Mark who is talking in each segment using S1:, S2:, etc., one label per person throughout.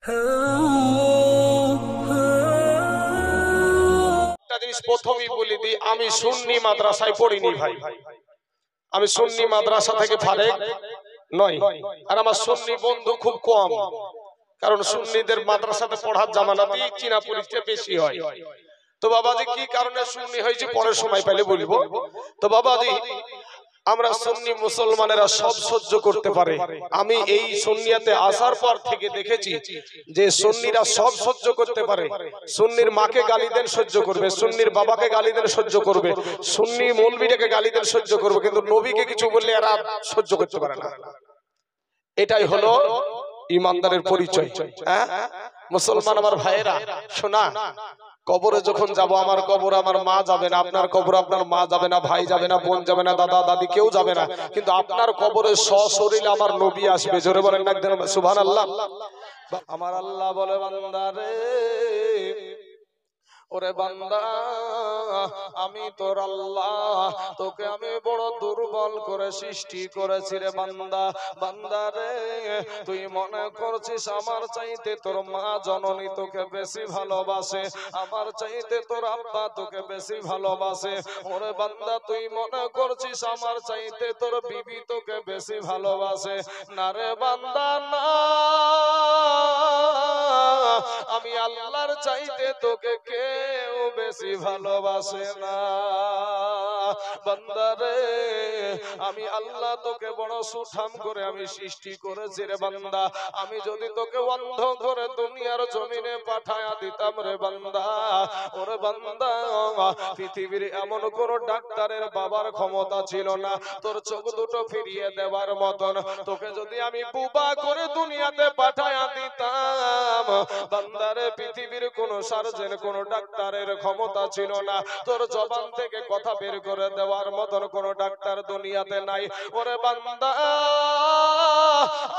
S1: একটা জিনিস প্রথমেই বলে দিই, আমি সুন্নি মাদ্রাসায় পড়িনি ভাই। আমি সুন্নি মাদ্রাসা থেকে ফারেক নয়, আর আমার সুন্নি বন্ধু খুব কম, কারণ সুন্নিদের মাদ্রাসাতে পড়ার জামানাতেই চীনা পরিচয় বেশি হয়। তো বাবাজি কি কারণে সুন্নি হয়েছে পরের সময় পেলে বলবো। তো বাবাজি আমরা সুন্নি মুসলমানেরা সব সহ্য করতে পারে। আমি এই সুন্নিয়াতে আসার পর থেকে দেখেছি যে সুন্নিরা সব সহ্য করতে পারে। সুন্নির মাকে গালি দেন সহ্য করবে, সুন্নির বাবাকে গালি দেন সহ্য করবে, সুন্নি মৌলবীটাকে গালি দেন সহ্য করবে, কিন্তু নবীকে কিছু বললে এরা সহ্য করতে পারে না। এটাই হলো ইমানদারের পরিচয়। হ্যাঁ মুসলমান আমার ভাইয়েরা শোনা, কবরে যখন যাব, আমার কবর আমার মা যাবে না, আপনার কবর আপনার মা যাবে না, ভাই যাবে না, বোন যাবে না, দাদা দাদি কেউ যাবে না, কিন্তু আপনার কবরে সশরীরে আমার নবী আসবে। জোরে বলেন না সুবহানাল্লাহ। আমার আল্লাহ বলে বান্দারে, ওরে বান্দা আমি তোর আল্লাহ, তোকে আমি বড় দুর্বল করে সৃষ্টি করেছি রে বান্দা। বান্দা রে তুই মনে করছিস আমার চাইতে তোর মা জননী তোকে বেশি ভালোবাসে, আমার চাইতে তোর আব্বা তোকে বেশি ভালোবাসে। ওরে বান্দা তুই মনে করছিস আমার চাইতে তোর বিবি তোকে বেশি ভালোবাসে। না রে বান্দা না, আমি আল্লাহর চাইতে তোকে কেউ বেশি ভালোবাসে না। বান্দা রে আমি আল্লাহ তোকে বড় সুঠাম করে আমি সৃষ্টি করেছি রে বান্দা। আমি যদি তোকে অন্ধ করে দুনিয়ার জমিনে পাঠায়া দিতাম রে বান্দা, ওরে বান্দা পৃথিবীর এমন কোন ডাক্তারের বাবার ক্ষমতা ছিল না তোর চোখ দুটো ফিরিয়ে দেওয়ার মতন। তোকে যদি আমি বুবা করে দুনিয়াতে পাঠায়া দিতাম বান্দারে, পৃথিবীর কোন সার্জন কোন ডাক্তারের ক্ষমতা ছিল না তোর জবান থেকে কথা বের করে দেওয়ার মতন কোন ডাক্তার দুনিয়াতে নাই। ওরে বান্দা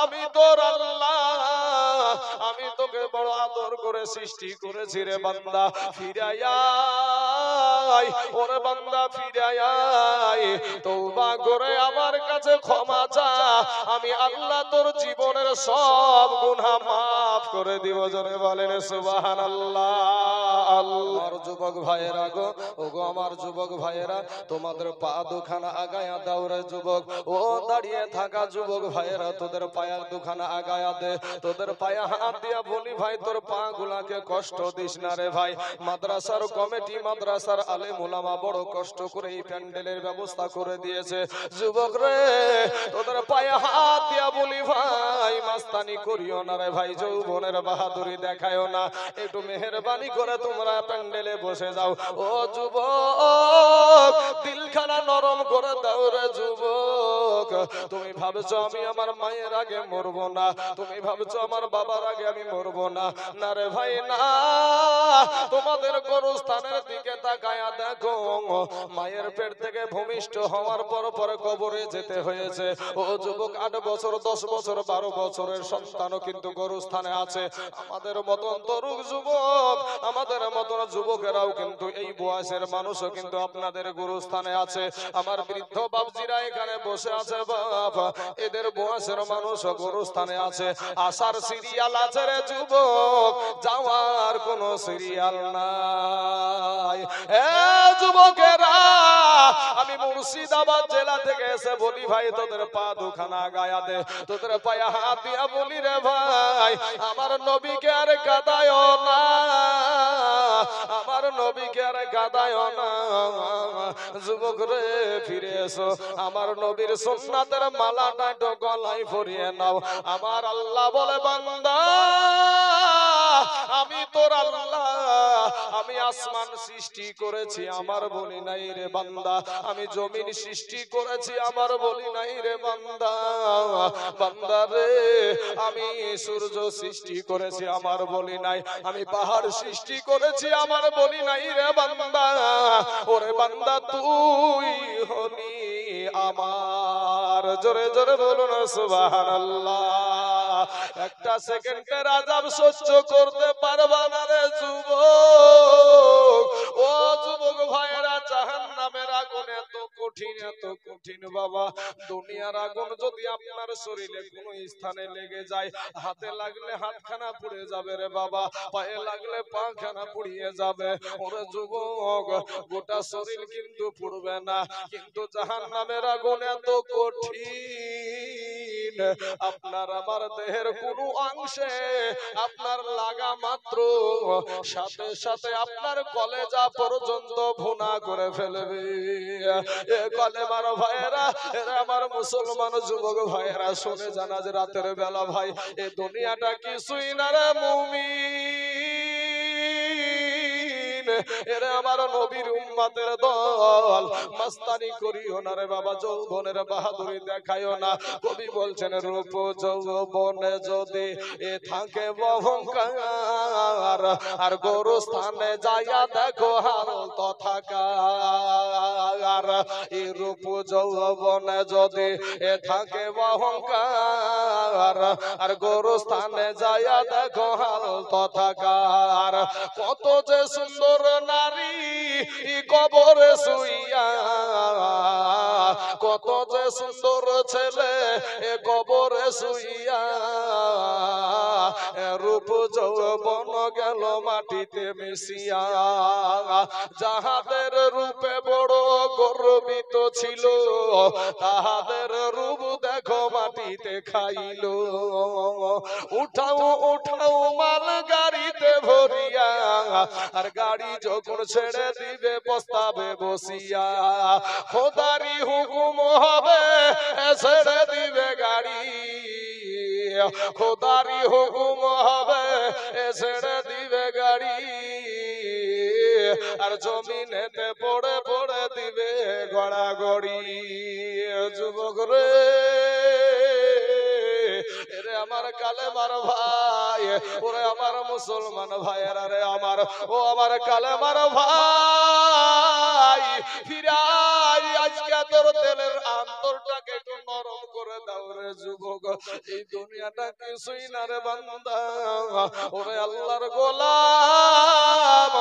S1: আমি তোর আল্লাহ, আমি তোকে বড় আদর করে সৃষ্টি করেছি রে বান্দা। ফিরে আয় ওরে বান্দা, ফিরে আয়, তওবা করে আমার কাছে ক্ষমা চা, আমি আল্লাহ তোর জীবনের সব গুনাহ মাফ করে দিব। জোরে বলেন সুবহানাল্লাহ। আমার যুবক ভাইয়েরা গো, ওগো আমার যুবক ভাইয়েরা, তোমাদের পা দুখানা আগায়া দাও রে যুবক। ও দাঁড়িয়ে থাকা যুবক ভাইয়েরা, তোদের পায়ের দুখানা আগায়া দে। তোদের পায়ে হাত দিয়া বলি ভাই তোর পা গুলাকে কষ্ট দিস না রে ভাই। মাদ্রাসার কমিটি, মাদ্রাসার আলেম ওলামা বড় কষ্ট করে এই প্যান্ডেলের ব্যবস্থা করে দিয়েছে। যুবক রে তোদের পায়ে হাত দিয়া বলি ভাই মাস্তানি করিও না রে ভাই, যৌবনের বাহাদুরি দেখায়ও না, একটু মেহেরবানি করে তোমরা প্যান্ডেলে বসে যাও। ও যুবক দিলখানা নরম করে দাও রে যুবক। তুমি ভাবছো আমি আমার মায়ের আগে মরবো না, তুমি ভাবছো আমার বাবার আগে আমি মরবো না, না রে ভাই না। তোমাদের গোরস্থানের দিকে তাকায়া দেখো, মায়ের পেট থেকে ভূমিষ্ঠ হওয়ার পর পরে কবরে যেতে হয়েছে। ও যুবক 8 বছর 10 বছর 12 বছরের সন্তানও কিন্তু গোরস্থানে আছে। আমাদের মতন তরুণ যুবক, আমাদের মতন যুবকেরাও কিন্তু এই বয়সের মানুষও কিন্তু আপনাদের গোরস্থানে আছে। আমার বৃদ্ধ বাপজিরা এখানে বসে আছে বাপ, এদের বয়সের মানুষও গোরস্থানে আছে। আসার সিরিয়াল আছে রে যুবক, যাওয়ার কোন সিরিয়াল নাই। এ যুবকেরা আমি মুর্শিদাবাদ জেলা থেকে এসে বলি ভাই তোদের পা দুখানা গায়া দে, তোদের পায়ে হাত দিয়া বলি রে ভাই আমার নবীকে আর কাঁদায় না, আমার নবীকে আর কাঁদায় না। যুবক রে ফিরে এসো, আমার নবীর সুন্নাতের মালাটা একটু গলায় পরিয়ে নাও। আমার আল্লাহ বলে বান্দা আমি তোর আল্লাহ, আমি আসমান সৃষ্টি করেছি আমার বলি নাই রে বান্দা, আমি জমিন সৃষ্টি করেছি আমার বলি নাই রে বান্দা। বান্দা রে আমি সূর্য সৃষ্টি করেছি আমার বলি নাই, আমি পাহাড় সৃষ্টি করেছি আমার বলি নাই রে বান্দা। ওরে বান্দা তুই হলি আমার, জোরে জোরে বলুন সুবহানাল্লাহ। একটা সেকেন্ডের আযাব সহ্য করতে পারবা না রে যুবক। ও যুবক ভাইয়েরা জাহান্নামের আগুনে তো কঠিন, এত কঠিন বাবা। দুনিয়ার আগুন যদি আপনার শরীরে কোনো স্থানে লেগে যায়, হাতে লাগলে হাতখানা পুড়ে যাবে রে বাবা, পায়ে লাগলে পাখানা পুড়িয়ে যাবে। ওরে যুবক, গোটা শরীর কিন্তু পুড়বে না, কিন্তু জাহান্নামের আগুন এত কঠিন, আপনার আমার দেহের কোনো অংশে আপনার লাগা মাত্র সাথে সাথে আপনার কলেজা পর্যন্ত ভুনা করে ফেলবে। এ কলেমার ভাইয়েরা, এরা আমার মুসলমান যুবক ভাইয়েরা, শুনে জানা যে রাতের বেলা ভাই, এ দুনিয়াটা কিছুই না রে মুমিন। এরা আমার নবীর উম্মতের দল, মাস্তানি করিও না রে বাবা, যৌবনের বাহাদুরি দেখাইও না। কবি বলছেন রূপ যৌবনে যদি এ থাকে অহংকার, আর গরু স্থানে যাইয়া দেখো হাল তথাকার। এই রূপ যৌবনে যদি এ থাকে অহংকার, আর গরু স্থানে যাইয়া দেখো হাল তথাকার। কত যে সুন্দর নারী কবরে শুইয়া, কত যে সুন্দর ছেলে এ কবরে শুইয়া, রূপ যৌবন গেল মাটিতে মিশিয়া। যাহাদের রূপে বড় গর্বিত ছিল, তাহাদের রূপ দেখো মাটিতে খাইল। উঠাও উঠাও মাল গাড়িতে ভরিয়া, আর গাড়ি যখন ছেড়ে দিবে প্রস্তাবে বসিয়া, খোদারি হুকুম হবে ছেড়ে দিবে গাড়ি, খোদারি হুকুম হবে ছেড়ে দিবে গাড়ি, আর জমিনেতে পড়ে পড়ে দিবে গড়াগড়ি। যুবক রে, এরে আমার কালেমার ভাই, ওরে আমার মুসলমান ভাইয়েরা রে আমার, ও আমার কালেমার ভাই, ফিরাই আজকে তোর তেলের আন্তরটাকে একটু নরম করে দাও রে যুবক। এই দুনিয়াটা কিছুই না রে বান্দা, ওরে আল্লাহর গোলাম,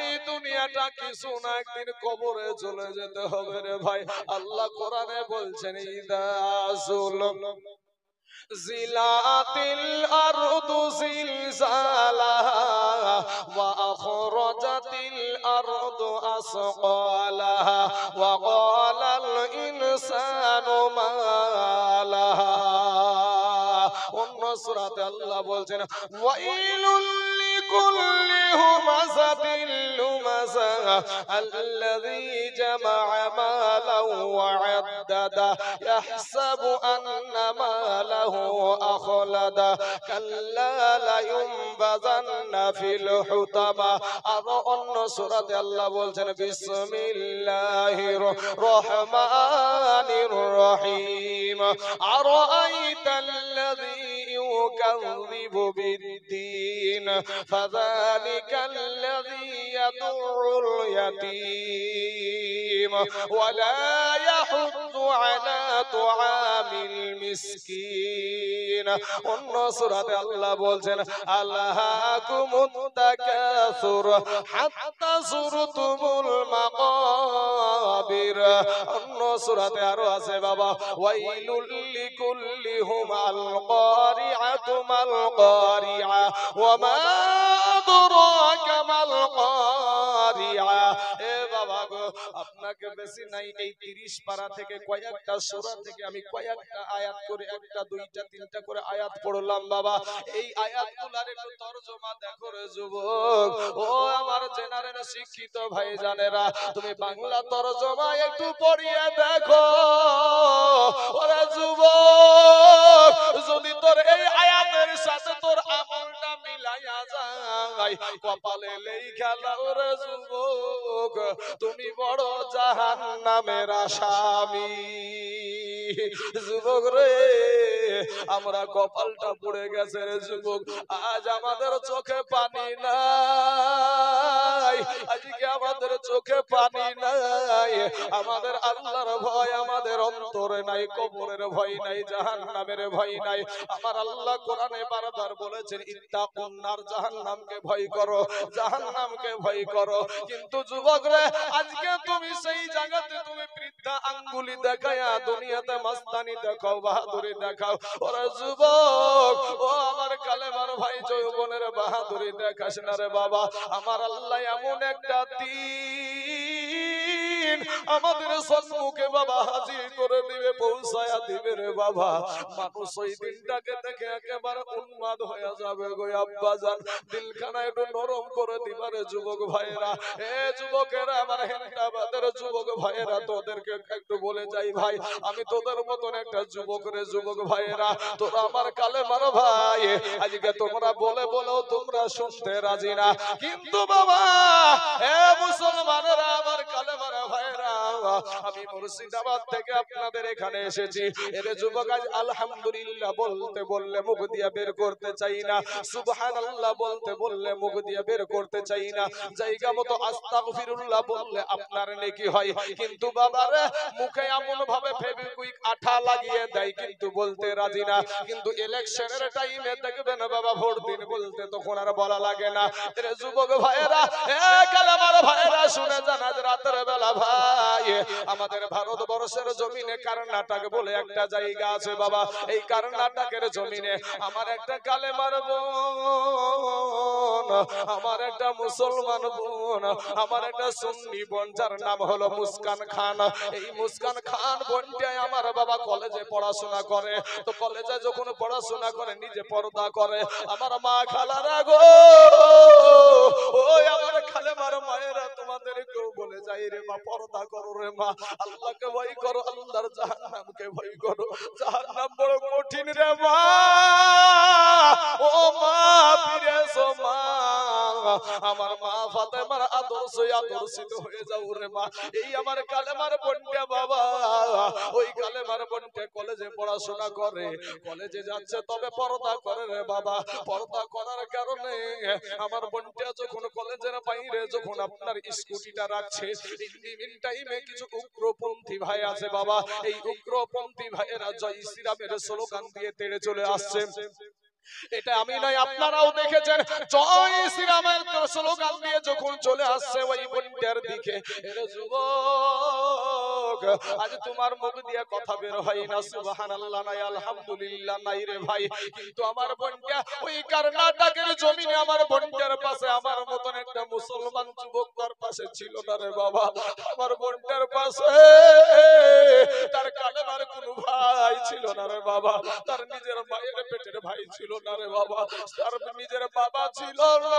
S1: এই দুনিয়াটা কিছু না, একদিন কবরে চলে যেতে হবে রে ভাই। আল্লাহ কোরআনে বলছেন ইদাসুল জিলাতিল আরদু জিলজালাহা ওয়া আখরাজাতিল আরদু আসকালাহা ওয়া ক্বালাল ইনসানু মা লাহা। অন্য সূরাতে আল্লাহ বলছেন ওয়াইলুল লিকুল্লি হুমাযাতিল লুমাযা আল্লাযী জামা'a মালান ওয়া আদ্দাদা ইয়াহসাবু আন্না মালাহু আখলাদা কাল্লা লা ইউনবাযান্না ফিল হুতামা। আর অন্য সূরাতে আল্লাহ বলছেন বিসমিল্লাহির রহমানির রহিম আরাআইতাল্লাযী ইউকাযযিবু বিদ্দীন ফাযালিকাল্লাযী ইয়াদউল ইয়াতীম ওয়া লা ইয়াহুদ্দু আলা তুআমিল মিসকিন। অন্য সূরাতে আল্লাহ বলছেন আলহাকুমুত তাকাসুর হাত্তা যুরতুমুল মাকাবির। অন্য সূরাতে আরো আছে বাবা ওয়াইলুল লিকুল্লি হুমাল কারিআতু মাল কারিআ ওয়া মা আদরাকা মাল কারিআ। এ বাবা গো, আপনাকে বেশি নাই, এই 30 পারা থেকে কয়েকটা সূরা থেকে আমি কয়েকটা আয়াত করে, একটা দুইটা তিনটা করে আয়াত পড়লাম বাবা। এই আয়াতগুলোর একটু তরজমা দেখো রে যুবক, ও আমার জেনারেল শিক্ষিত ভাই জানেরা, তুমি বাংলা তরজমা একটু পড়িয়ে দেখো। ওরে যুবক, যদি তোর এই আয়াতের সাথে তোর আমলটা মিলাইয়া যায়, কপালে লেখা লাও রে যুবক, তুমি বড় জাহান্নামের আসামি। যুবক রে, আমরা কপালটা পড়ে গেছে রে যুবক, আজ আমাদের চোখে পানি নাই, আজকে আমাদের চোখে পানি নাই, আমাদের আল্লাহর ভয় আমাদের অন্তরে নাই, কবরের ভয় নাই, জাহান্নামের ভয় নাই। আমার আল্লাহ কোরআনে বারবার বলেছেন ইত্তাকুন নার, জাহান্নামকে ভয় করো, জাহান্নামকে ভয় করো। কিন্তু যুবক রে, আজকে তুমি সেই জায়গাতে তুমি বৃদ্ধা আঙ্গুলি দেখায়া দুনিয়াতে মাস্তানি দেখাও, বাহাদুরি দেখাও। ওরে যুবক, ও আমার কালেমার ভাই, যৌবনের বাহাদুরি দেখাস না রে বাবা। আমার আল্লাহ এমন একটা দিন আমাদের সম্মুখে বাবা হাজির করে দিবে, পৌঁছায়া দিবে রে বাবা। মানুষ ওই দিনটাকে দেখে একেবারে উন্মাদ হয়ে যাবে গো আব্বাজান। দিলখানা একটু নরম করে দিবারে যুবক ভাইরা। এ যুবকেরা, আমার হেন্দাবাদের যুবক ভাইরা, তোদেরকে একটু বলে যাই ভাই, আমি তোদের মতন একটা যুবক রে যুবক ভাইরা, তোরা আমার কালেমার ভাই। আজকে তোমরা বলে বলেও তোমরা শুনতে রাজি না, কিন্তু বাবা এ মুসলমানেরা, আমার কালেমার ভাইরা, আমি মুর্শিদাবাদ থেকে আপনাদের এখানে এসেছি। এর যুবক আজ আলহামদুলিল্লাহ বলতে বললে মুখ দিয়ে বের করতে চাই না, সুবহানাল্লাহ বলতে বললে মুখ দিয়ে বের করতে চাই না, জায়গা মতো আস্তাগফিরুল্লাহ বললে আপনার নেকি হয়। কিন্তু বাবারে মুখে এমন ভাবে ফেভিকুইক আঠা লাগিয়ে দেয়, কিন্তু বলতে রাজি না। কিন্তু ইলেকশনের টাইমে দেখবেন বাবা, ভোট দিন বলতে তখন আর বলা লাগে না। এর যুবক ভাইয়েরা, এ কালেমার ভাইয়েরা, শুনে যান আজ রাতের বেলা ভাই, আমাদের ভারতবর্ষের জমিনে কর্ণাটক বলে একটা জায়গা আছে বাবা। এই কর্ণাটকের জমিনে আমার একটা কালেমার বোন, আমার একটা মুসলমান বোন, আমার একটা সুন্নি বোন, যার নাম হলো মুস্কান খান। এই মুস্কান খান বোনটাই আমার বাবা কলেজে পড়াশোনা করে। তো কলেজে যখন পড়াশোনা করে নিজে পর্দা করে। আমার মা খালারা গো, ওই আমার খালেমার মায়েরা, তোমাদের কেউ বলে যাই রে মা, পর্দা করো রে মা, আল্লাহকে ভয় করো, আল্লাহর জাহান্নামকে ভয় করো, জাহান্নাম বড় কঠিন রে মা। ও মা ফিরে এসো মা, আমার মা ফাতেমার আদর্শে আদর্শিত হয়ে যাও রে মা। এই আমার কালেমার বোনটা বাবা, ওই কালেমার বোনটা কলেজে পড়াশোনা করে, কলেজে যাচ্ছে, তবে পর্দা করে রে বাবা। পর্দা করার কারণে আমার বোনটা যখন কলেজের বাইরে যখন আপনার স্কুটিটা রাখছে, ইভিনিং টাইমে কিছু উগ্রপন্থী ভাই আছে বাবা। এই উগ্রপন্থী ভাইয়েরা জয় শ্রীরামের স্লোগান দিয়ে তেড়ে চলে আসছে। এটা আমি নয়, আপনারাও দেখেছেন, জয় শ্রীরামের স্লোগান দিয়ে যখন চলে আসছে ওই বোনটার দিকে। এর যুবক, আজ তোমার মুখ দিয়ে কথা বের হয় না সুবহানাল্লাহ নাই, আলহামদুলিল্লাহ নাই রে ভাই। কিন্তু আমার বোনটা ওই কর্ণাটকের জমিনে, আমার বোনটার পাশে আমার মতন একটা মুসলমান যুবক তার পাশে ছিল না রে বাবা। আমার বোনটার পাশে তার কালেমার কোনো ভাই ছিল না রে বাবা, তার নিজের মায়ের পেটের ভাই ছিল না রে বাবা, তার নিজের বাবা ছিল না।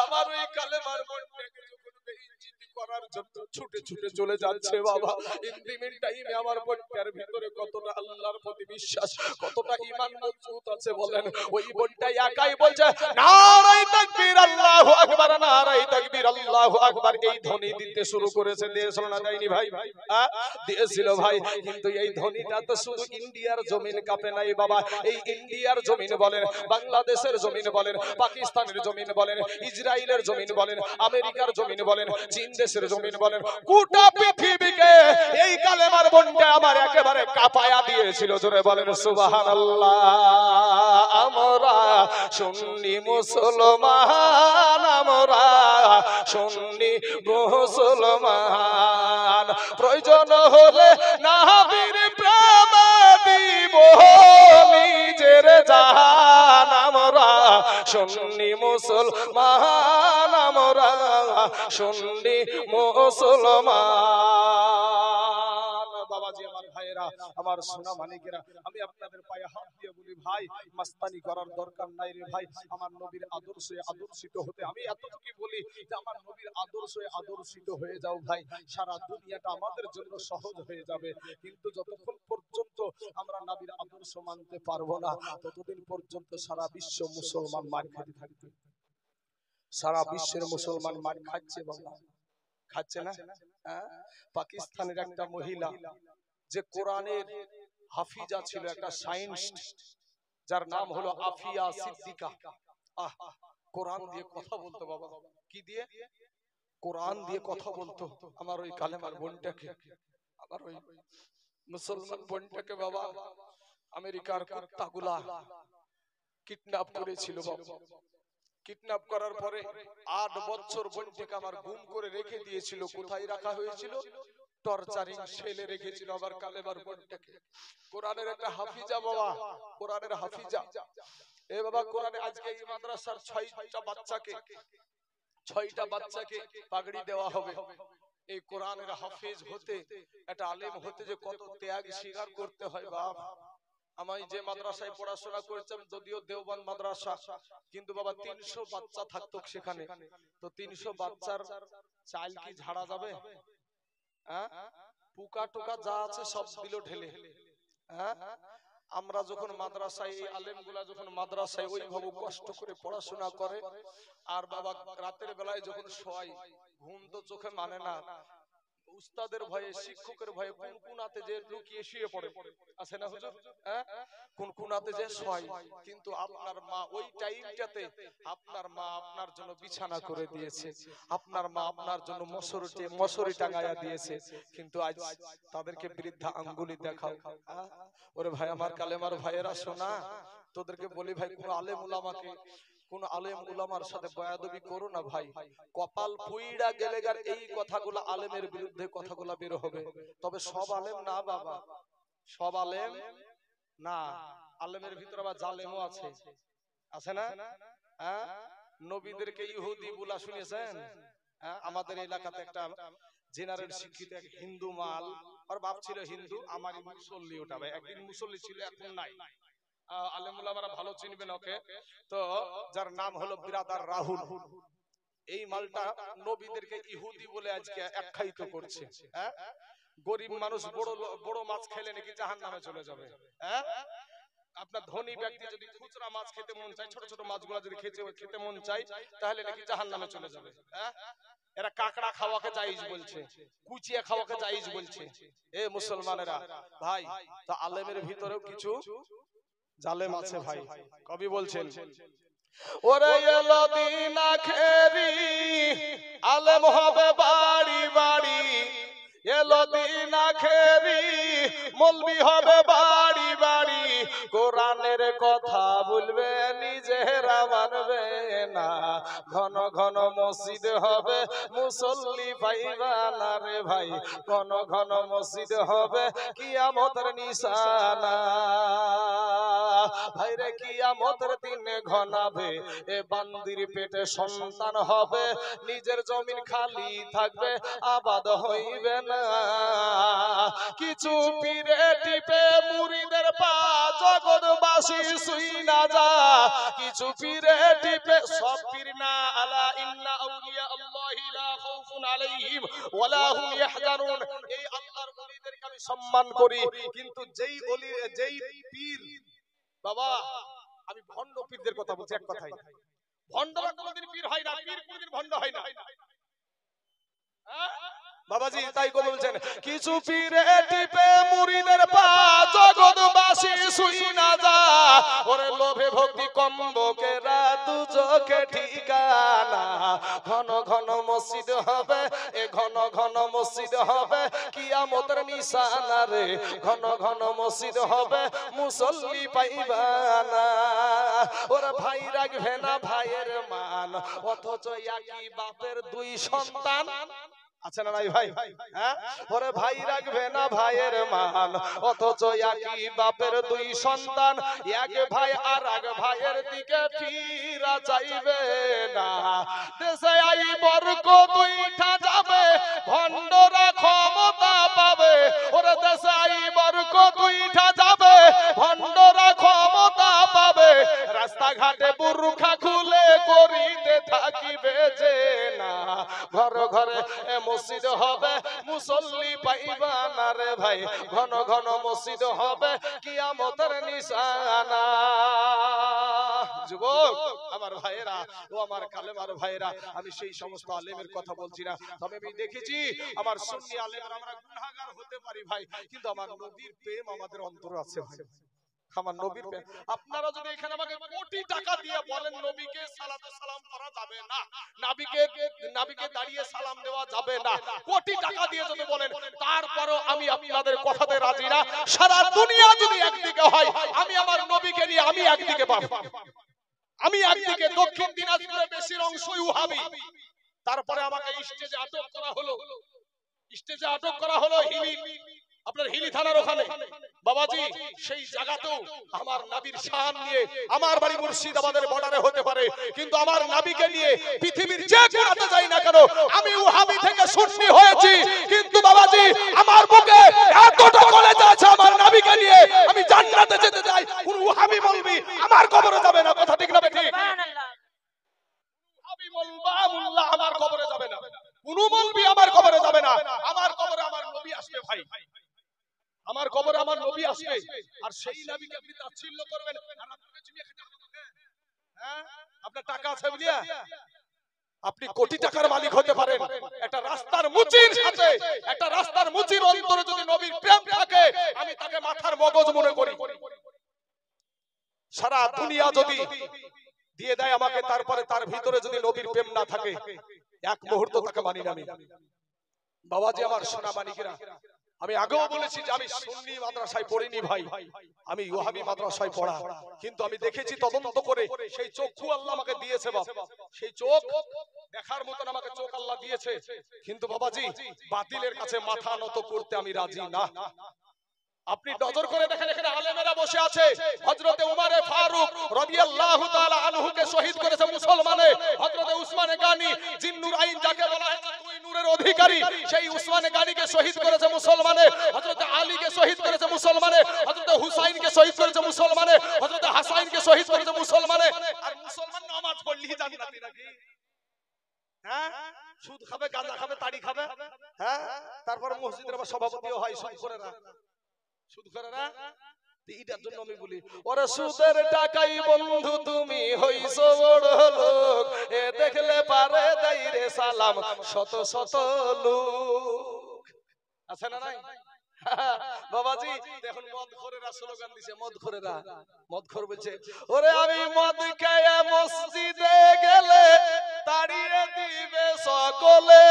S1: আমার ওই কালেমার বোনটাকে যখন বেইজ্জতি করার জন্য ছুটে ছুটে চলে যাচ্ছে বাবা, ইন্দিমিন টাইমে আমার বোনটার ভিতরে কতটা আল্লাহর প্রতি বিশ্বাস, কতটা ঈমান মজবুত আছে বলেন। ওই বোনটা একাই বলছে নারায়ে তাকবীর, আল্লাহু আকবার, নারায়ে তাকবীর, আল্লাহু আকবার। এই ধ্বনি দিতে শুরু করেছে। দিয়েছিল না দেয়নি ভাই? দিয়েছিল ভাই। কিন্তু এই ধ্বনিটা তো শুধু ইন্ডিয়ার জমিন কাঁপে নাই বাবা। এই ইন্ডিয়ার জমিন বলেন, বাংলাদেশের জমিন বলেন, পাকিস্তানের জমিন বলেন, ইসরায়েলের জমিন বলেন, আমেরিকার জমিন বলেন, চীন দেশের জমিন বলেন, গোটা পৃথিবীকে এই কালেমার বোনটা আমার একেবারে কাঁপায়া দিয়েছিল। জোরে বলেন সুবহানাল্লাহ। আমরা সুন্নি মুসলমান, আমরা সুন্নি মুসলমান, প্রয়োজন হলে নবীর প্রেম দিব নিজের জান। আমরা সুন্নি মুসলমান, আমরা সুন্নি মুসলমান। বাবাজি, আমার ভাইয়েরা, আমার সোনা মানিকেরা, আমি আপনাদের পায়ে হাত দিয়ে বলি ভাই, মাস্তানি করার দরকার নাই রে ভাই। আমার নবীর আদর্শে আদর্শিত হতে, আমি এতটুকু বলি যে আমার নবীর আদর্শে আদর্শিত হয়ে যাও ভাই, সারা দুনিয়াটা আমাদের জন্য সহজ হয়ে যাবে। কিন্তু যতক্ষণ পর্যন্ত আমরা নবীর আদর্শ মানতে পারবো না, ততদিন পর্যন্ত সারা বিশ্ব মুসলমান মার খেতে থাকবে। সারা বিশ্বের মুসলমান মার খাচ্ছে বাবা, খাচ্ছে না? পাকিস্তানের একটা মহিলা যে কোরআনের হাফিজা ছিল, একটা সায়েন্টিস্ট, যার নাম হলো আফিয়া সিদ্দিকা। কোরআন দিয়ে কথা বলতো বাবা। কি দিয়ে? কোরআন দিয়ে কথা বলতো। আমার ওই কালেমার বোনটাকে, আমার ওই মুসলমান বোনটাকে বাবা আমেরিকার কুত্তাগুলা কিডন্যাপ করেছিল বাবা। কিডন্যাপ করার পরে 8 বছর বোনটাকে আমার গুম করে রেখে দিয়েছিল। কোথায় রাখা হয়েছিল? টর্চারিং সেলে রেখেছিল আবার কালেমার বোনটাকে। কোরআনের একটা হাফিজা বাবা, কোরআনের হাফিজা। এ বাবা কোরআনে আজকে এই মাদ্রাসার 6টা বাচ্চাকে পাগড়ি দেওয়া হবে। এই কোরআনের হাফেজ হতে, একটা আলেম হতে যে কত ত্যাগ স্বীকার করতে হয় বাপ। আমি যে মাদ্রাসায় পড়াশোনা করেছিলাম, যদিও দেওবন্দ মাদ্রাসা, কিন্তু বাবা 300 বাচ্চা থাকতো সেখানে। তো 300 বাচ্চার চাল কি ঝাড়া যাবে? পোকা টোকা যা আছে সব দিল ঢেলে। আমরা যখন মাদ্রাসায়, এই আলেমগুলা যখন মাদ্রাসায় ওইভাবে কষ্ট করে পড়াশোনা করে, আর বাবা রাতের বেলায় যখন শোয়, ঘুম তো চোখে মানে না, উস্তাদের ভয়ে, শিক্ষকের ভয়ে কোন কোনাতে যে লুকিয়ে শুয়ে পড়ে, আছে না হুজুর? কোন কোনাতে যে শোয়। কিন্তু আপনার মা ওই টাইমটাতে আপনার মা আপনার জন্য বিছানা করে দিয়েছে, আপনার মা আপনার জন্য মশারি টাঙায়া দিয়েছে। কিন্তু আজ তাদেরকে বৃদ্ধা আঙ্গুলি দেখাও। ওরে ভাই আমার কালেমার ভাইয়েরা শোনা, তোদেরকে বলি ভাই, কোন আলেম উলামাকে, কোন আলেম উলামার সাথে বেয়াদবি করো না ভাই। কপাল পুইড়া গেলে গার এই কথাগুলো আলেমের বিরুদ্ধে কথাগুলো বের হবে। তবে সব আলেম না বাবা, সব আলেম না। আলেমের ভিতরে আবার জালেমও আছে, আছে না? নবীদেরকে ইহুদি বলা শুনেছেন? আমাদের এলাকাতে একটা জেনারেল শিক্ষিত এক হিন্দু মাল, আর বাপ ছিল হিন্দু, আমারই মুসল্লি ওটা ভাই, একদিন মুসল্লি ছিল, এখন নাই। আলেমুল আমরা ভালো চিনবেন ওকে। তো যার নাম হলো বিরাদার রাহুল। এই মালটা নবীদেরকে ইহুদি বলে আজকে আখ্যায়িত করছে। গরিব মানুষ বড় মাছ খেলে নাকি জাহান্নামে চলে যাবে। আপনার ধনী ব্যক্তি যদি খুচরা মাছ খেতে মন চায়, ছোট ছোট মাছগুলো যদি খেতে মন চায়, তাহলে নাকি জাহান্নামে চলে যাবে। এরা কাঁকড়া খাওয়াকে জায়েজ বলছে, কুচিয়া খাওয়াকে জায়েজ বলছে। এ মুসলমানেরা ভাই, তো আলেমের ভিতরেও কিছু জালেম আছে ভাই। কবি বলছেন, ওরে এলো দিন আখেরি, আলেম হবে বাড়ি বাড়ি। এলো দিন আখেরি, মৌলবি হবে বাড়ি বাড়ি। কোরআনের কথা বলবে নিজেরা মানবে না। ঘন ঘন মসজিদ হবে, মুসল্লি পাইবা না রে ভাই। ঘন ঘন মসজিদ হবে, কিয়ামতের নিশানা। ভাইরে কিয়ামতের দিনে ঘনাবে, এ বান্দির পেটে সন্তান হবে। নিজের জমিন খালি থাকবে, আবাদ হইবে না। কিছু পীরে টিপে মুরিদের পা, জগৎবাসী শুই না যা। কিছু পীরে টিপে, সব পীর না, আলা ইন্না আউলিয়া আল্লাহি লা খাউফুন আলাইহিম ওয়া লা হুম ইয়াহজানুন। এই আল্লাহর ওলিদেরকে আমি সম্মান করি, কিন্তু যেই ওলি, যেই পীর বাবা, আমি ভণ্ড পীরদের কথা বলছি। এক কথাই, ভণ্ডরা কোনদিন পীর হয় না, পীর কোনদিন ভণ্ড হয় না বাবাজি। তাই কো বলছেন, কিছু পীরে টিপে মুরিদের পা, জগৎবাসী শুই না যা। ওরে লোভে ভক্তি কম্বকেরা, দুজকে ঠিকানা। ঘন ঘন মসজিদ হবে, এ ঘন ঘন মসজিদ হবে, কিয়ামতের নিশানা রে। ঘন ঘন মসজিদ হবে, মুসল্লি পাইবা না। ওরে ভাই রাখবে না ভাইয়ের মান, অথচ একই বাপের দুই সন্তান। আচ্ছা না নাই ভাই? ওরে ভাই রাখবে না ভাইয়ের মান, অথচ একই বাপের দুই সন্তান। এক ভাই আর এক ভাইয়ের দিকে ফিরা চাইবে না। দেশে আই বরক দুইটা যাবে, ভণ্ডরা ক্ষমতা পাবে। ওরে দেশে আই বরক দুইটা যাবে, ভণ্ডরা ক্ষমতা পাবে। রাস্তাঘাটে বুরখা খুলে করিতে থাকিবে যে না। ঘর ঘরে মসজিদ হবে, মুসল্লি পাইবা না রে ভাই। ঘন ঘন মসজিদ হবে, কিয়ামতের নিশানা। যুবক আমার ভাইয়েরা ও আমার কালেমার ভাইয়েরা, আমি সেই সমস্ত আলেমের কথা বলছি না, তবে আমি দেখেছি আমার সুন্নি আলেমরা আমরা গুনাহগার হতে পারি ভাই, কিন্তু আমার নবীর প্রেম আমাদের অন্তরে আছে ভাই, আমার নবীর প্রেম। আপনারা যদি এখানে আমাকে কোটি টাকা দিয়ে বলেন নবীকে সালাতু সালাম করা যাবে না, নবীকে দাঁড়িয়ে সালাম দেওয়া যাবে না, কোটি টাকা দিয়ে যদি বলেন, তারপরও আমি আপনাদের কথাতে রাজি না। সারা দুনিয়া যদি একদিকে হয়, আমি আমার নবীকে নিয়ে আমি একদিকে পাবো। আমি একদিকে দক্ষিণ দিনাজপুরে বেশির অংশই ওয়াহাবি, তারপরে আমাকে স্টেজে আটক করা হলো হিলি, আপনার হিলি থানার ওখানে। বাবাজি সেই জায়গাতেও আমার নবীর শান নিয়ে, আমার বাড়ি মুর্শিদাবাদের বর্ডারে হতে পারে, কিন্তু আমার নবীকে নিয়ে পৃথিবীর যে কোণাতে যাই না কেন, আমি ওয়াহাবি থেকে সুন্নি হয়েছি, কিন্তু বাবাজি আমার বুকে এতটা কলেজা আছে আমার নবীকে নিয়ে, আমি জান্নাতে যেতে চাই। কোন ওয়াহাবি বলবি আমার কবরে যাবে না, কথা ঠিক না ঠিক? সুবহানাল্লাহ। ওয়াহাবি বলবা মোল্লা আমার কবরে যাবে না, কোন বলবি আমার কবরে যাবে না, আমার কবরে আমার নবী আসবে ভাই, আমার কবরে আমার নবী আসবে। আর সেই নবীকে আপনি তাচ্ছিল্য করবেন, আর আপনাকে চুমিয়ে খেতে হবে? হ্যাঁ, আপনার টাকা আছে বুঝিয়া আপনি কোটি টাকার মালিক হতে পারেন, একটা রাস্তার মুচির সাথে, একটা রাস্তার মুচির অন্তরে যদি নবীর প্রেম থাকে, আমি তাকে মাথার মগজ মনে করি। সারা দুনিয়া যদি দিয়ে দেয় আমাকে, তারপরে তার ভিতরে যদি নবীর প্রেম না থাকে, এক মুহূর্ত তাকে মানি না আমি। বাবাজি আমার সোনা মানিকেরা, আমি আগেও বলেছি যে আমি সুন্নি মাদ্রাসায় পড়িনি ভাই, আমি ওয়াহাবি মাদ্রাসায় পড়া, কিন্তু আমি দেখেছি তদন্ত করে, সেই চক্ষু আল্লাহ আমাকে দিয়েছে বাপ, সেই চোখ দেখার মতন আমাকে চোখ আল্লাহ দিয়েছে, কিন্তু বাবাজি বাতিলের কাছে মাথা নত করতে আমি রাজি না। আপনি নজর করে দেখেন, এখানে আলেমেরা বসে আছে, হযরতে উমরে ফারুক রাদিয়াল্লাহু তাআলা আনহুকে শহীদ করেছে মুসলমানে, হযরতে উসমানে গানি জিন্নুর আইন যাকে বলা হয় দুই নূরের অধিকারী, সেই উসমানে গানিকে শহীদ করেছে মুসলমানে, হযরতে আলীকে শহীদ করেছে মুসলমানে, হযরতে হুসাইনকে শহীদ করেছে মুসলমানে, হযরতে হাসাইনকে শহীদ করেছে মুসলমানে। আর মুসলমান নামাজ পড়লেই জান্নাতি নাকি? হ্যাঁ, সুদ খাবে, গাঁজা খাবে, তাড়ি খাবে, হ্যাঁ, তারপর মসজিদের সভাপতিও হয় সুদ করে না, সুদ করে না। এইটার জন্য আমি বলি, ওরে সুদের টাকাই বন্ধু তুমি হইছো বড় লোক, এ দেখলে পারে দাইরে সালাম শত শত লোক। আছে না নাই? বাবাজি এখন মদখোরেরা স্লোগান দিছে, মদখোর বলছে, ওরে আমি মদ খেয়ে মসজিদে গেলে তাড়িয়ে দিবে সকলে,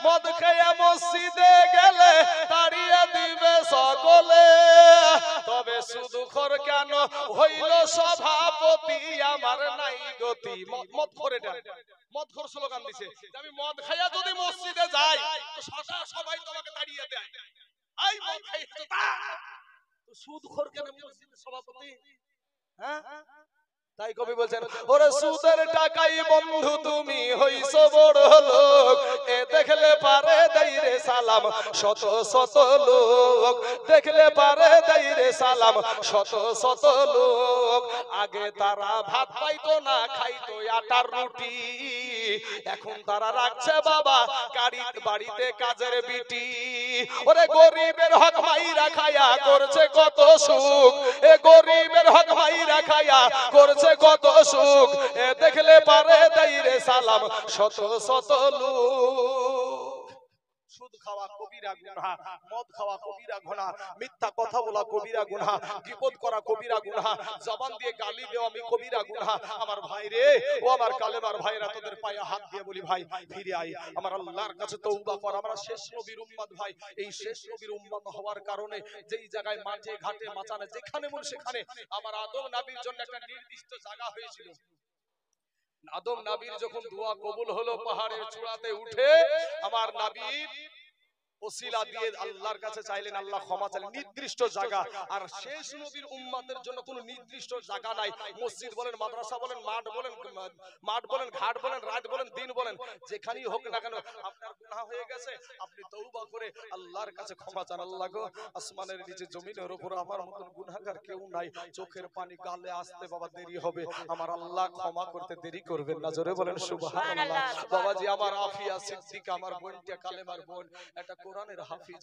S1: মদ খেয়ে মসজিদে গেলে তাড়িয়ে দিবে সকলে, তবে সুদখোর কেন হইল সভাপতি আমার নাই গতি। মদখোর স্লোগান দিছে, আমি মদ খাইয়া যদি মসজিদে যাই তো সবাই তোমাকে তাড়িয়ে দেয়, আই মদ খাইছো তা তো সুদখোর কেন মসজিদের সভাপতি? হ্যাঁ, তাই কবি বলছেন, ওরে সুদের টাকাই বন্ধু তুমি হইছো বড় লোক, এ দেখলে পারে দাইরে সালাম শত শত লোক, দেখলে পারে দাইরে সালাম শত শত লোক। আগে তারা ভাত পাইতো না, খাইতো আটার রুটি, এখন তারা রাখছে বাবা বাড়িতে কাজের বিটি। ওরে গরিবের হক মাইরা খায়া করছে কত সুখ, এ গরিবের হক মাইরা খায়া করছে কত সুখ, এ দেখলে পারে দাইরে সালাম শত শত লোক। সুদ খাওয়া কবিরা গুনাহ, মদ খাওয়া কবিরা গুনাহ, মিথ্যা কথা বলা কবিরা গুনাহ, গীবত করা কবিরা গুনাহ, জবান দিয়ে গালি দেওয়া আমি কবিরা গুনাহ। আমার ভাই রে, ও আমার কালেমার ভাইরা, তোদের পায়ে হাত দিয়ে বলি ভাই ফিরে আই, আমার আল্লাহর কাছে তওবা কর। আমরা শেষ নবীর উম্মত ভাই, এই শেষ নবীর উম্মত হওয়ার কারণে যেই জায়গায় মাঝে ঘাটে মাচানে যেখানে মন সেখানে আমার আদম নবীর জন্য একটা নির্দিষ্ট জায়গা হয়েছিল। আদম নবীর যখন দোয়া কবুল হলো, পাহাড়ের চূড়াতে উঠে আমার নবীর ওসিলা দিয়ে আল্লাহর কাছে চাইলেন, আল্লাহ ক্ষমা চাইলেন, নির্দিষ্ট জায়গা। আর শেষ নবীর উম্মতের জন্য কোনো নির্দিষ্ট জায়গা নাই। মসজিদ বলেন, মাদ্রাসা বলেন, মাঠ বলেন, ঘাট বলেন, রাত বলেন, দিন বলেন, যেখানেই হোক না কেন, আপনার গুনাহ হয়ে গেছে, আপনি তওবা করে আল্লাহর কাছে ক্ষমা চান। আল্লাহ গো, আসমানের নিচে জমিনের উপর আমার মতন গুনাহগার কেউ নাই, চোখের পানি গালে আসতে বাবা দেরি হবে, আমার আল্লাহ ক্ষমা করতে দেরি করবেন না। জোরে বলেন সুবহানাল্লাহ। বাবাজি আমার আফিয়া সিদ্দিকা, আমার বোনটা কালেমার বোন, একটা কোরআনের হাফিজ,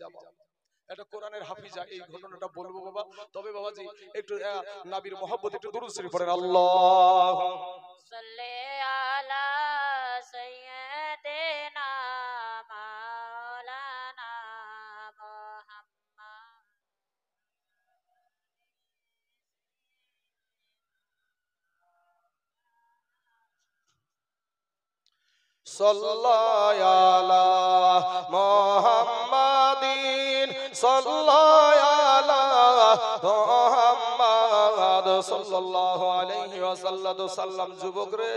S1: এটা কোরআনের হাফিজা। এই ঘটনাটা বলবো বাবা, তবে বাবাজি একটু নবীর মহব্বত একটু দুরূদ শরীফ পড়েন। আল্লাহ
S2: সাল্লি আলা সাইয়্যিদিনা মাওলানা মুহাম্মদ।
S1: সাল্লাল্লাহু আলা মুহাম্মাদিন সাল্লাল্লাহু আলা মুহাম্মাদ সাল্লাল্লাহু আলাইহি ওয়াসাল্লাম। যুবক রে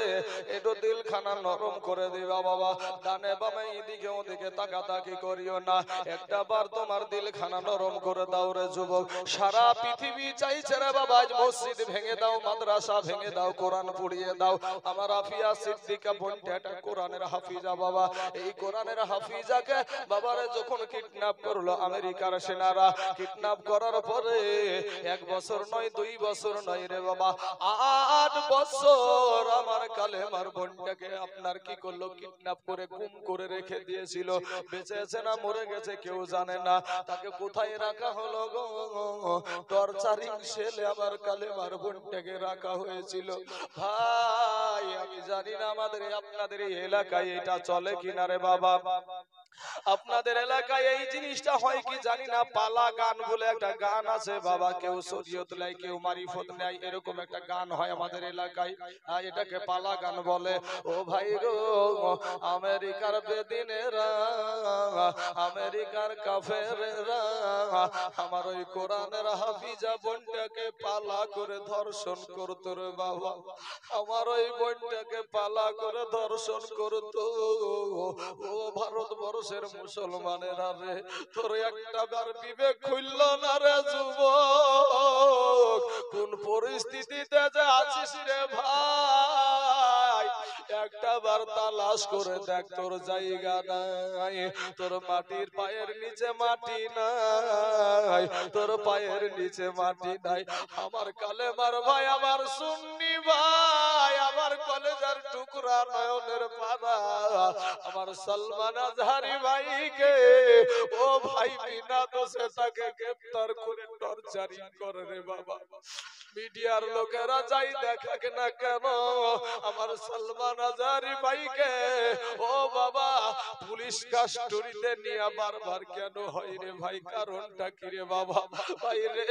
S1: একটু দিলখানা নরম করে দিবা বাবা, ডানে বামে এদিকে ওদিকে তাকাতাকি করিও না, একটা বার তোমার দিলখানা নরম করে দাও রে যুবক। সারা পৃথিবী চাইছে রে বাবা আজ মসজিদ ভেঙে দাও, মাদ্রাসা ভেঙে দাও, কোরআন পুড়িয়ে দাও। আমার আফিয়া সিদ্দিকা বোনটা একটা কোরআনের হাফিজা বাবা। এই কোরআনের হাফিজাকে বাবারে যখন কিডন্যাপ করলো আমেরিকার সেনারা, কিডন্যাপ করার পরে 1 বছর নয় 2 বছর নয় রে বাবা, 8 বছর আমার কালেমার বোনটাকে আপনার কি করলো, কিডন্যাপ করে গুম করে রেখে দিয়েছিল। বেঁচে আছে না মরে গেছে কেউ জানে না। তাকে কোথায় রাখা হলো গো, টর্চারিং সেলে আমার কালেমার বোনটাকে রাখা হয়েছিল। ভাই আমি জানি না আমাদের আপনাদের এই এলাকায় এটা চলে কিনা রে বাবা, আপনাদের এলাকায় এই জিনিসটা হয় কি জানি না। পালা গান বলে একটা গান আছে বাবা, কেউ শরীয়ত নেয় কেউ মারিফত নেয়, এরকম একটা গান হয় আমাদের এলাকায়, এটাকে পালা গান বলে। ও ভাই গো, আমেরিকার বেদিনেরা, আমেরিকার কাফেরেরা আমার ওই কোরআনের হাফিজা বোনটাকে পালা করে ধর্ষণ করতো রে বাবা। আমার ওই বোনটাকে পালা করে ধর্ষণ করতো। ও ভারতবর্ষের মুসলমানেরা রে, তোর একটা বার বিবেক খুলল না রে যুবক, কোন পরিস্থিতিতে যে আছিস রে ভাই, একটা বার তালাশ করে দেখ, তোর জায়গা নাই, তোর মাটির পায়ের নিচে মাটি নাই, তোর পায়ের নিচে মাটি নাই। আমার কালেমার ভাই, আমার সুন্নি ভাই, আমার কলেজার টুকরা নয়নের পারা, আমার সালমান আজহারি ভাইকে ও ভাই বিনা দোষে তাকে গ্রেফতার করে টর্চারিং করে রে বাবা। মিডিয়ার লোকেরা যাই দেখাক না কেন, আমার সালমান আজহারি ভাইকে ও বাবা পুলিশ কাস্টডিতে নিয়ে বারবার কেন হয় রে ভাই, কারণটা কি রে বাবা? ভাই রে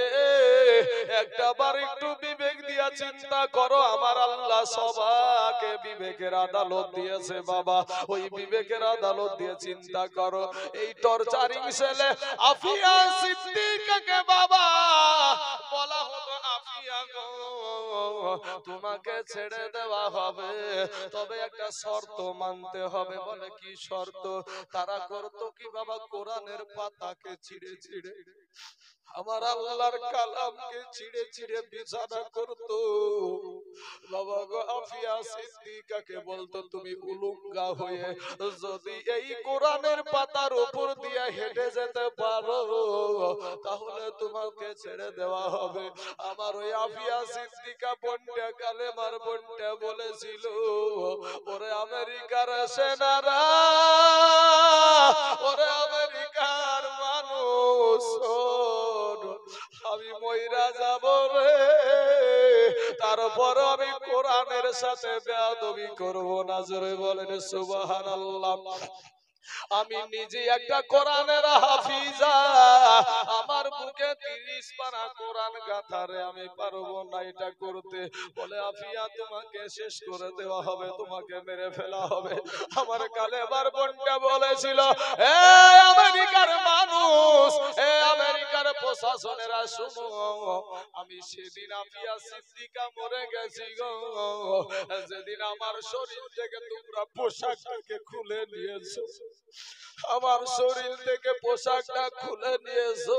S1: একটা বার একটু বিবেক দিয়া চিন্তা করো, আমার আল্লাহ সবাইকে বিবেকের আদালত দিয়েছে বাবা, ওই বিবেকের আদালত দিয়ে চিন্তা করো। এই টর্চারিং সেলে আফিয়া সিদ্দিকাকে বাবা বলা হতো, আফিয়া গো তোমাকে ছেড়ে দেওয়া হবে, তবে একটা শর্ত মানতে হবে। বলে কি শর্ত? তারা করতো কি বাবা, কোরআনের পাতাকে ছিঁড়ে ছিঁড়ে, আমার আল্লাহর কালামকে ছিঁড়ে ছিঁড়ে বিছানা করতো বাবা গো। আফিয়া সিদ্দিকাকে বলতো, তুমি উলঙ্গা হয়ে যদি এই কোরআনের পাতার উপর দিয়ে হেঁটে যেতে পারো তাহলে তোমাকে ছেড়ে দেওয়া হবে। আমার ওই আফিয়া সিদ্দিকা বোনটা, কালেমার বোনটা বলেছিল, ওরে আমেরিকার সেনারা, ওরে আমেরিকার মানুষ, আমি মইরা যাব রে, তারপর আমি কোরআনের সাথে বেয়াদবি করব না। জোরে বলেন সুবহানাল্লাহ। আমি নিজে একটা কোরআনের হাফিজা, আমার বুকে 30 পারা কোরআন গাথারে আমি পারবো না এটা করতে। বলে আফিয়া তোমাকে শেষ করে দেওয়া হবে, তোমাকে মেরে ফেলা হবে। আমার কালেমার বোনটা বলেছিল, এ আমেরিকার মানুষ, এ আমেরিকার প্রশাসনেরা শুনো, আমি সেদিন আফিয়া সিদ্দিকা মরে গেছি গো, যেদিন আমার শরীর থেকে তোমরা পোশাকটাকে খুলে নিয়েছো, আমার শরীর থেকে পোশাকটা খুলে নিয়েছো,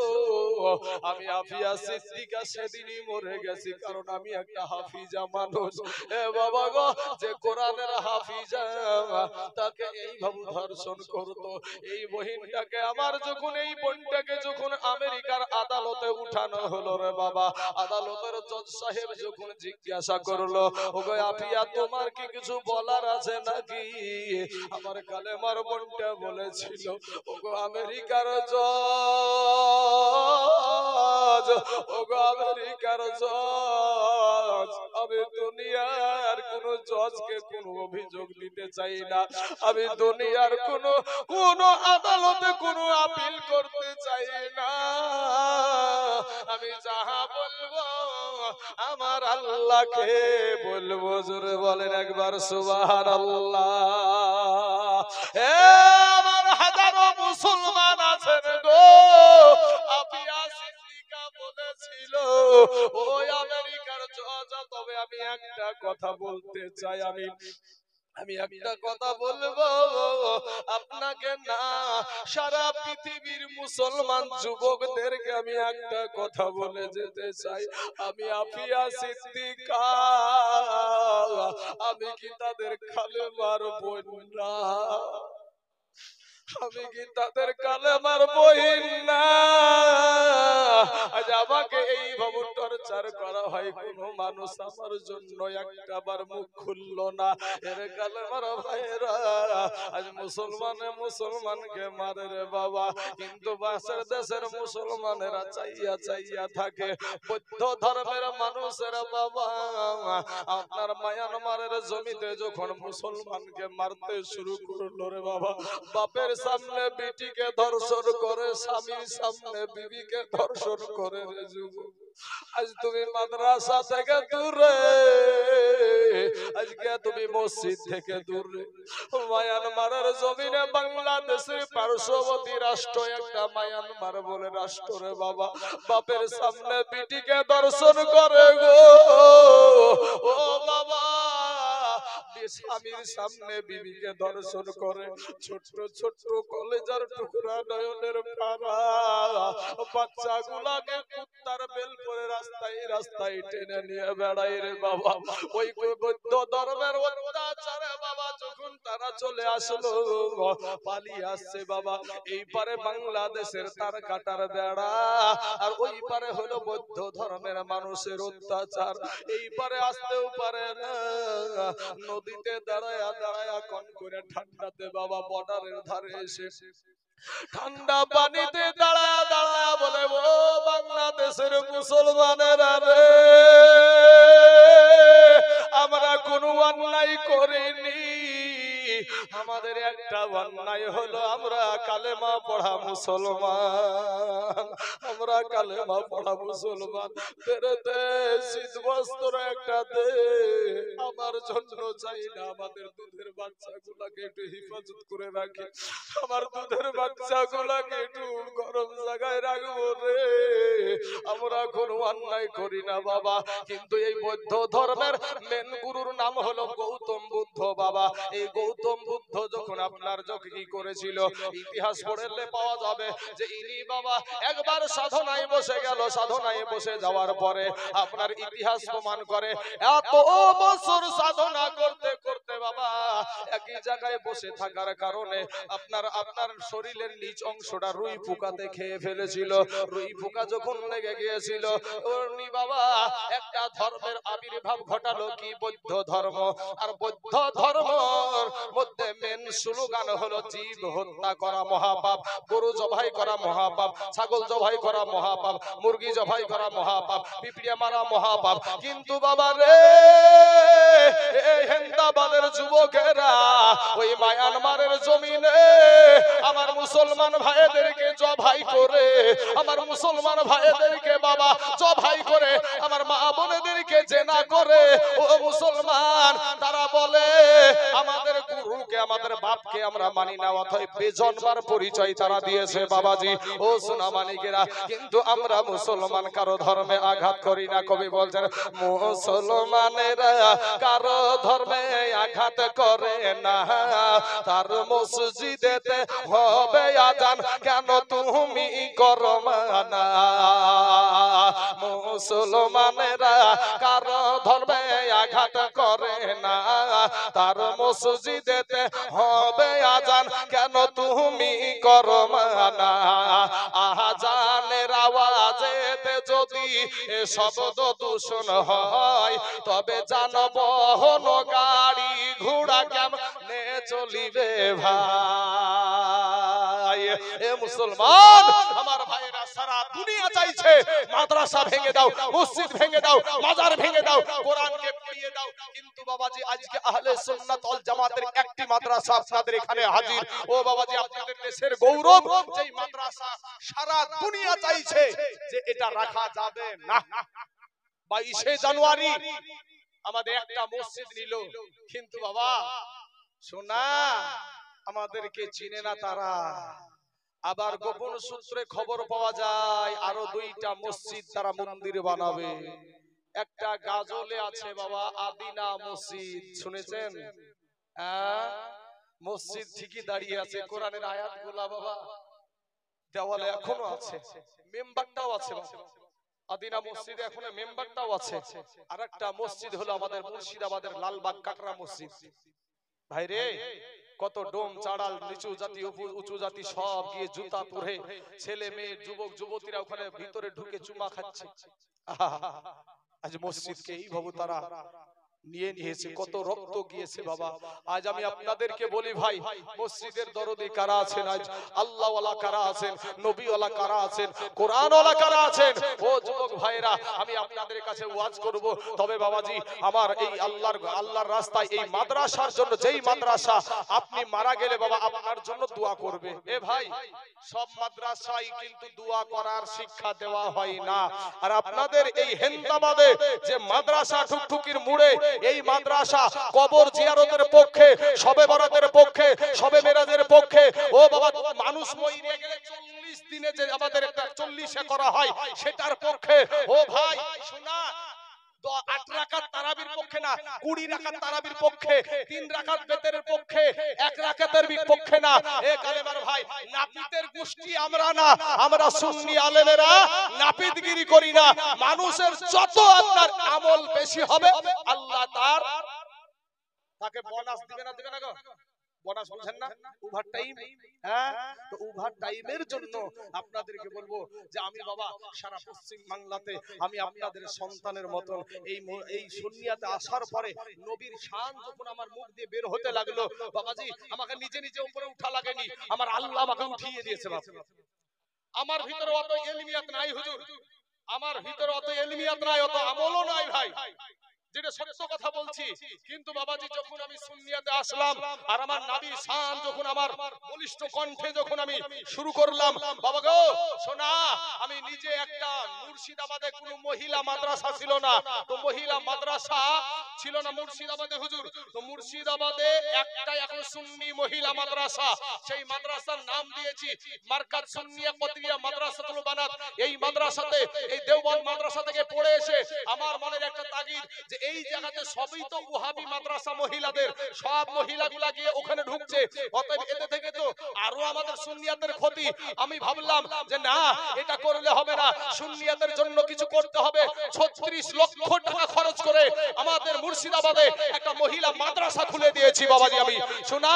S1: আমি আফিয়া সিদ্দিকা সেদিনই মরে গেছি, কারণ আমি একটা হাফিজা মানুষ। এ বাবা গো, যে কোরআনের হাফিজা তাকে এইভাবে ধর্ষণ করতো। এই বহিনটাকে আমার যখন, এই বোনটাকে যখন আমেরিকার আদালতে উঠানো হলো রে বাবা, আদালতের জজ সাহেব যখন জিজ্ঞাসা করলো, ওগো আফিয়া তোমার কি কিছু বলার আছে নাকি? আমার কালেমার বোনটা বলেছিল, ছিল। ওগো আমেরিকার জজ, ওগো আমেরিকার জজ, আমি দুনিয়ার কোন জজকে কোন অভিযোগ দিতে চাই না, আমি দুনিয়ার কোন আদালতে কোন আপিল করতে চাই না। আমি যাহা বলবো আমার আল্লাহকে বলবো। জোরে বলেন একবার সুবহানাল্লাহ। এ আমার হাজারো মুসলমান আছেন গো, আপিয়া সিদ্দিকা বলেছিল ওই আমেরিকার জজ, তবে আমি একটা কথা বলতে চাই, আমি একটা কথা বলবো আপনাকে না, সারা পৃথিবীর মুসলমান যুবকদেরকে আমি একটা কথা বলে যেতে চাই, আমি আফিয়া সিদ্দিকা, আমি কি তাদের কালেমার বোন না? আমি কি তাদের কালেমার বহিন না? আজ আমাকে এইভাবে টর্চার করা হয়, কোন মানুষ আমার জন্য একটাবার মুখ খুললো না। এর কালেমার ভাইরা আজ মুসলমানকে মারে রে বাবা, কিন্তু পাশের দেশের মুসলমানেরা চাইয়া চাইয়া থাকে। বৌদ্ধ ধর্মের মানুষেরা বাবা আপনার মায়ানমারের জমিতে যখন মুসলমানকে মারতে শুরু করলো রে বাবা, বাপের সামনে বেটিকে ধর্ষণ করে, স্বামীর সামনে বিবিকে ধর্ষণ করে রে যুবক। আজ তুমি মাদ্রাসা থেকে দূরে, আজকে তুমি মসজিদ থেকে দূরে। মায়ানমারের জমিনে বাংলাদেশের পার্শ্ববর্তী রাষ্ট্র একটা মায়ানমার বলে রাষ্ট্র রে বাবা, বাপের সামনে বেটিকে ধর্ষণ করে গো। ও বাবা, স্বামীর সামনে বিবিকে ধর্ষণ করে, ছোট্ট ছোট্ট কলেজার টুকরা নয়নের পারা বাচ্চাগুলাকে কুত্তার বেল করে রাস্তায় রাস্তায় টেনে নিয়ে বেড়াই রে বাবা। ওই বৌদ্ধ ধর্মের অত্যাচারে বাবা যখন তারা চলে আসলো, পালিয়ে আসছে বাবা, এই পারে বাংলাদেশের তার কাটার বেড়া, আর ওই পারে হলো বৌদ্ধ ধর্মের মানুষের অত্যাচার। এই পারে আসতেও পারে না, নদীতে দাঁড়ায়া দাঁড়ায়া কন করে ঠান্ডাতে বাবা বর্ডারের ধারে এসে ঠান্ডা পানিতে দাঁড়ায়া দাঁড়ায়া বলে ও বাংলাদেশের মুসলমানেরা রে, আমরা কোনো অন্যায় করিনি, আমাদের একটা অন্যায় হলো আমরা কালেমা পড়া মুসলমান, আমরা কালেমা পড়া মুসলমান। তেরেতে শীত বস্ত্র একটা দে, আমার জন্য চাই না, আমাদের দুধের বাচ্চাগুলাকে একটু হেফাজত করে রাখি, আমার দুধের বাচ্চাগুলাকে একটু গরম জায়গায় রাখবো রে, আমরা কোনো অন্যায় করি না বাবা। কিন্তু এই বৌদ্ধ ধর্মের মেন গুরুর নাম হলো গৌতম বুদ্ধ বাবা। এই গৌতম বুদ্ধ যখন আপনার কি করেছিল, ইতিহাস পড়লে পাওয়া যাবে যে ইনি বাবা একবার সাধনায় বসে গেল, সাধনায় বসে যাওয়ার পরে আপনার ইতিহাস প্রমাণ করে এত বছর সাধনা করতে করতে বাবা একই জায়গায় বসে থাকার কারণে আপনার শরীরের নিচ অংশটা রুই পোকাতে খেয়ে ফেলেছিল। রুই পোকা যখন লেগে গিয়েছিল, উনি বাবা একটা ধর্মের আবির্ভাব ঘটালো, কি বৌদ্ধ ধর্ম। আর বৌদ্ধ ধর্মের মধ্যে মেন স্লোগান হলো জীব হত্যা করা মহাপাপ, গরু জবাই করা মহাপাপ, ছাগল জবাই করা মহাপাপ, মুরগি জবাই করা মহাপাপ, পিঁপড়ে মারা মহাপাপ। কিন্তু বাবা রে এই হেন্দাবাদের যুবকেরা ওই মায়ানমারের জমিনে আমার মুসলমান ভাইদেরকে জবাই করে, আমার মুসলমান ভাইদেরকে বাবা জবাই করে, আমার মা বোনেদেরকে জেনা করে। ও মুসলমান, তারা বলে আমাদের গুরুকে আমাদের বাপকে আমরা মানি না, অথবা বেজন্মার পরিচয় তারা দিয়েছে বাবাজি ও সোনা মানিকেরা। কিন্তু আমরা মুসলমান কারো ধর্মে আঘাত করি না। কবি বলছেন মুসলমানেরা কারো ধর্মে আঘাত করে না, তার মসজিদেতে হবে আজান কেন তুমি করো মানা। মুসলমানেরা কারো ধর্মে আঘাত করে না, তার মসজিদেতে হবে আজান কেন তুমি করো মানা। আজানের আওয়াজেতে যদি শব্দ দূষণ হয়, তবে যানবাহন গাড়ি ঘোড়া কেমনে চলিবে ভাই। মুসলমান আমার ভাইরা, সারা দুনিয়া চাইছে মাদ্রাসা ভেঙে দাও, মসজিদ ভেঙে দাও, মাজার ভেঙে দাও, কোরআনকে পুড়িয়ে দাও, কিন্তু বাবাজি আজকে আহলে সুন্নাত ওয়াল জামাতের একটি মাদ্রাসা আপনাদের এখানে হাজির। ও বাবাজি, আপনাদের দেশের গৌরব, যেই মাদ্রাসা সারা দুনিয়া চাইছে যে এটা রাখা যাবে না। 22শে জানুয়ারি আমাদের একটা মসজিদ নিল, কিন্তু বাবা শোনা আমাদেরকে চিনে না তারা। আবার গোপন সূত্রে খবর পাওয়া যায় আরো 2টা মসজিদ তারা মন্দির বানাবে। একটা গাজলে আছে বাবা, আদিনা মসজিদ, শুনেছেন? মসজিদ ঠিকই দাঁড়িয়ে আছে, কোরআনের আয়াতগুলা বাবা দেওয়ালে এখনো আছে, মেম্বারটাও আছে বাবা। আদিনা মসজিদে এখন মেম্বারটাও আছে। আর একটা মসজিদ হলো আমাদের মুর্শিদাবাদের লালবাগ কাটরা মসজিদ। ভাইরে, কত ডোম চাড়াল, নিচু জাতি উঁচু জাতি সব গিয়ে জুতা পরে, ছেলে মেয়ে যুবক যুবতীরা ওখানে ভিতরে ঢুকে চুমা খাচ্ছে। আজ মসজিদকে এইভাবে তারা নিয়ে নিয়েছে, কত রক্ত গিয়েছে বাবা। আজ আমি আপনাদেরকে বলি ভাই, মসজিদের দরদি কারা আছেন? আজ আল্লাহ ওয়ালা কারা আছেন? নবী ওয়ালা কারা আছেন? কোরআন ওয়ালা কারা আছেন? ও যুবক ভাইরা, আমি আপনাদের কাছে ওয়াজ করব, তবে বাবাজি আমার এই আল্লাহর রাস্তায় এই মাদ্রাসার জন্য, যেই মাদ্রাসা আপনি মারা গেলে বাবা আপনার জন্য দোয়া করবে। এ ভাই, সব মাদ্রাসায় কিন্তু দোয়া করার শিক্ষা দেওয়া হয় না। আর আপনাদের এই হেন্দাবাদে যে মাদ্রাসা ঠুকঠুকির মুড়ে, এই মাদ্রাসা কবর জিয়ারতের পক্ষে, শবে বরাতের পক্ষে, শবে মেরাজের পক্ষে। ও বাবা, মানুষ মরে গেলে 40 দিনে যে আমাদের একটা 40-এ করা হয় সেটার পক্ষে। ও ভাই শোনা, 8 রাকাত তারাবির পক্ষে না, 20 রাকাত তারাবির পক্ষে, 3 রাকাত বেতের পক্ষে, 1 রাকাতের পক্ষে না। এ কালেমার ভাই, নাপিতের গোষ্ঠী আমরা না, আমরা সুন্নি আলেমেরা নাপিতগিরি করি না। মানুষের যত আপনার আমল বেশি হবে আল্লাহ তাকে বোনাস দিবে না, দিবে না গো? বোনাস বলছেন না, ওভার টাইম। হ্যাঁ, তো ওভার টাইমের জন্য আপনাদেরকে বলবো যে আমি বাবা সারা পশ্চিম বাংলাতে আমি আপনাদের সন্তানের মতন এই সুন্নিয়াতে আসার পরে নবীর শান যখন আমার মুখ দিয়ে বের হতে লাগলো বাবাজি, আমাকে নিজে নিজে উপরে উঠা লাগেনি, আমার আল্লাহ আমাকে উঠিয়ে দিয়েছে বাবা। আমার ভিতরে অত ইলমিয়াত নাই হুজুর, আমার ভিতরে অত ইলমিয়াত নাই, অত আমলও নাই ভাই, যেটা সত্য কথা বলছি। কিন্তু বাবাজি যখন আমি সুন্নিয়াতে আসলাম আর আমার নবী শান যখন আমার বলিষ্ঠ কণ্ঠে যখন আমি শুরু করলাম, বাবা গো শোনা, আমি নিজে একটা মুর্শিদাবাদে কোনো মহিলা মাদ্রাসা ছিল না, তো মহিলা মাদ্রাসা ছিল না মুর্শিদাবাদে হুজুর, তো মুর্শিদাবাদে একটাই এখন সুন্নি মহিলা মাদ্রাসা, সেই মাদ্রাসার নাম দিয়েছি মারকাজ সুন্নিয়া কদরিয়া মাদ্রাসাতুল বানাত। এই মাদ্রাসাতে, এই দেওবন্দ মাদ্রাসা থেকে পড়ে এসে আমার মনের একটা তাগিদ যে এই জায়গাতে সবই তো ওয়াহাবি মাদ্রাসা মহিলাদের, সব মহিলাগুলা গিয়ে ওখানে ঢুকছে, অতএব এতে থেকে তো আরো আমাদের সুন্নিয়াতের ক্ষতি। আমি ভাবলাম যে না, এটা করলে হবে না, সুন্নিয়াতের জন্য কিছু করতে হবে। 36 লক্ষ টাকা খরচ করে আমাদের মুর্শিদাবাদে একটা মহিলা মাদ্রাসা খুলে দিয়েছি বাবাজি আমি। শোনা,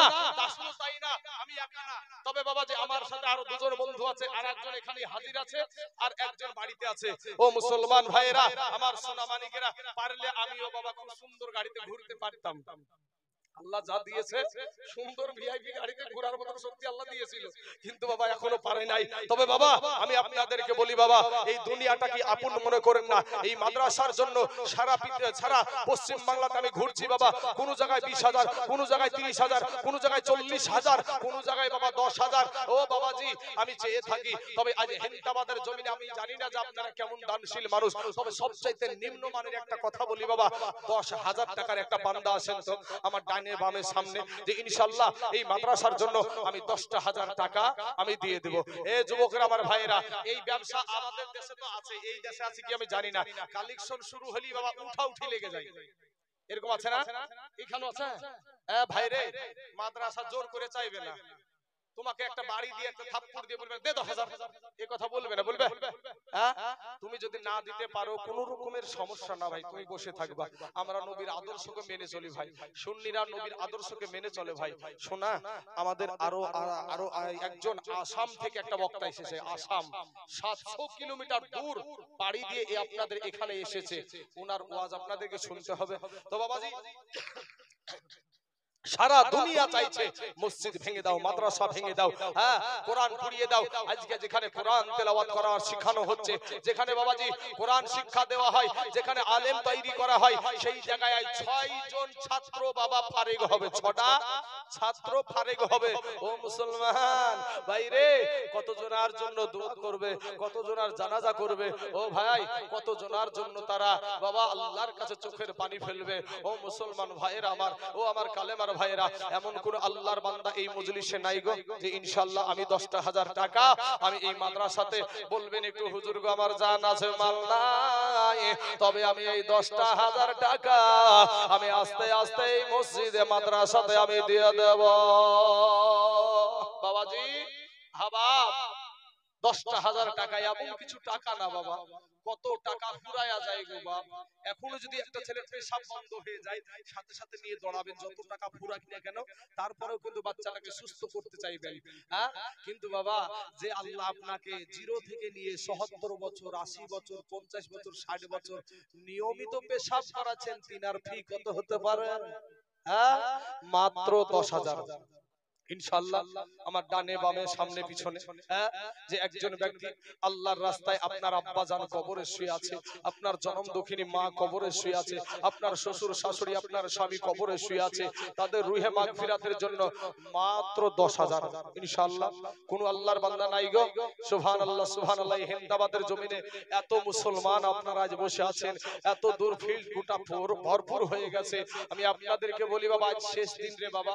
S1: শুধু তাই না, আমি একা না, তবে বাবাজি আমার সাথে আরো 2 জন বন্ধু আছে, আর একজন এখানে হাজির আছে, আর একজন বাড়িতে আছে। ও মুসলমান ভাইয়েরা, আমার সোনা মানিকেরা, পারলে আমিও বাবা খুব সুন্দর গাড়িতে ঘুরতে পারতাম। আল্লাহ যা দিয়েছে সুন্দর ভিআইপি গাড়িতে ঘোরার মতো শক্তি আল্লাহ দিয়েছিল, কিন্তু বাবা এখনো পারে নাই। তবে বাবা আমি আপনাদেরকে বলি বাবা, এই দুনিয়াটা কি আপন মনে করেন না। এই মাদ্রাসার জন্য সারা পশ্চিম বাংলাতে আমি ঘুরছি বাবা, কোন জায়গায় 20,000, কোন জায়গায় 30,000, কোন জায়গায় 40,000, কোন জায়গায় বাবা 10,000। ও বাবাজি আমি চেয়ে থাকি, তবে আজ হেন্দাবাদের জমিনে আমি জানি না যে আপনারা কেমন দানশীল মানুষ, তবে সবচাইতে নিম্নমানের একটা কথা বলি বাবা, 10,000 টাকার একটা বান্দা আছেন তো আমার ডানে বামে সামনে, যে ইনশাআল্লাহ এই মাদ্রাসার জন্য আমি 10,000 টাকা আমি দিয়ে দেব। এ যুবকরা আমার ভাইয়েরা, এই ব্যবসা আমাদের দেশে তো আছে, এই দেশে আছে কি আমি জানি না, কালেকশন শুরু হলেই বাবা উঠা লেগে যায়, এরকম আছে না? এখানেও আছে। ভাইরে, মাদ্রাসা জোর করে চাইবে না, তোমাকে একটা বাড়ি দিয়ে একটা থাপ্পড় দিয়ে বলবে দে 10,000, এই কথা বলবে না, বলবে? হ্যাঁ, তুমি যদি না দিতে পারো কোনো রকমের সমস্যা না ভাই, তুমি বসে থাকবা। আমরা নবীর আদর্শকে মেনে চলি ভাই, সুন্নিরা নবীর আদর্শকে মেনে চলে ভাই। শোনা, আমাদের আরো একজন আসাম থেকে একটা বক্তা এসেছে, আসাম 700 কিলোমিটার দূর পাড়ি দিয়ে আপনাদের এখানে এসেছে, ওনার ওয়াজ আপনাদেরকে শুনতে হবে। তো বাবাজি সারা দুনিয়া চাইছে মসজিদ ভেঙে দাও, মাদ্রাসা ভেঙে দাও, হ্যাঁ কোরআন পুড়িয়ে দাও। আজকে যেখানে কোরআন তেলাওয়াত করা শেখানো হচ্ছে, যেখানে বাবাজি কোরআন শিক্ষা দেওয়া হয়, যেখানে আলেম তৈরি করা হয়, সেই জায়গায় 6 জন ছাত্র বাবা ফারেগ হবে, 6টা ছাত্র ফারেগ হবে। ও মুসলমান ভাইরে, কত জনার জন্য দুআ করবে, কত জনার জানাজা করবে, ও ভাই কত জনার জন্য তারা বাবা আল্লাহর কাছে চোখের পানি ফেলবে। ও মুসলমান ভাইরা আমার, ও আমার কালেমার ভাইরা, এমন কোন আল্লাহর বান্দা এই মজলিসে নাই গো যে ইনশাআল্লাহ আমি 10,000 টাকা আমি এই মাদ্রাসাতে বলবেন একটু হুজুর গো আমার জান আছে মাল নাই, তবে আমি এই 10,000 টাকা আমি আস্তে আস্তে এই মসজিদে মাদ্রাসাতে আমি দিয়ে দেব। বাবাজি হাবাব 10,000 টাকা এমন কিছু টাকা না বাবা, কত টাকা ফুরায়া যায় গো বাপ। এখনো যদি একটা ছেলের পেশাব বন্ধ হয়ে যায়, সাথে সাথে নিয়ে দৌড়াবেন, যত টাকা ফুরাক না কেন, তারপরেও কিন্তু বাচ্চাটাকে সুস্থ করতে চাইবেন। হ্যাঁ কিন্তু বাবা যে আল্লাহ আপনাকে 0 থেকে নিয়ে 77 বছর, 80 বছর, 50 বছর, 60 বছর নিয়মিত পেশাব করাচ্ছেন, তিনার ফি কত হতে পারে? হ্যাঁ মাত্র 10,000। ইনশাআল্লাহ আমার ডানে বামে সামনে পিছনে যে একজন ব্যক্তি আল্লাহর রাস্তায়, আপনার আব্বা জান কবরে শুয়ে আছে, আপনার জনম দুঃখিনী মা কবরে শুয়ে আছে, আপনার শ্বশুর শাশুড়ি আপনার স্বামী কবরে শুয়ে আছে, তাদের রুহে মাগফিরাতের জন্য মাত্র 10,000। ইনশাআল্লাহ কোন আল্লাহর বান্দা নাই গো? সুবহানাল্লাহ সুবহানাল্লাহ। হিন্দাবাদের জমিনে এত মুসলমান আপনারা আজ বসে আছেন, এত দূর ফিল্ড গোটা ভরপুর হয়ে গেছে। আমি আপনাদেরকে বলি বাবা আজ শেষ দিন রে বাবা,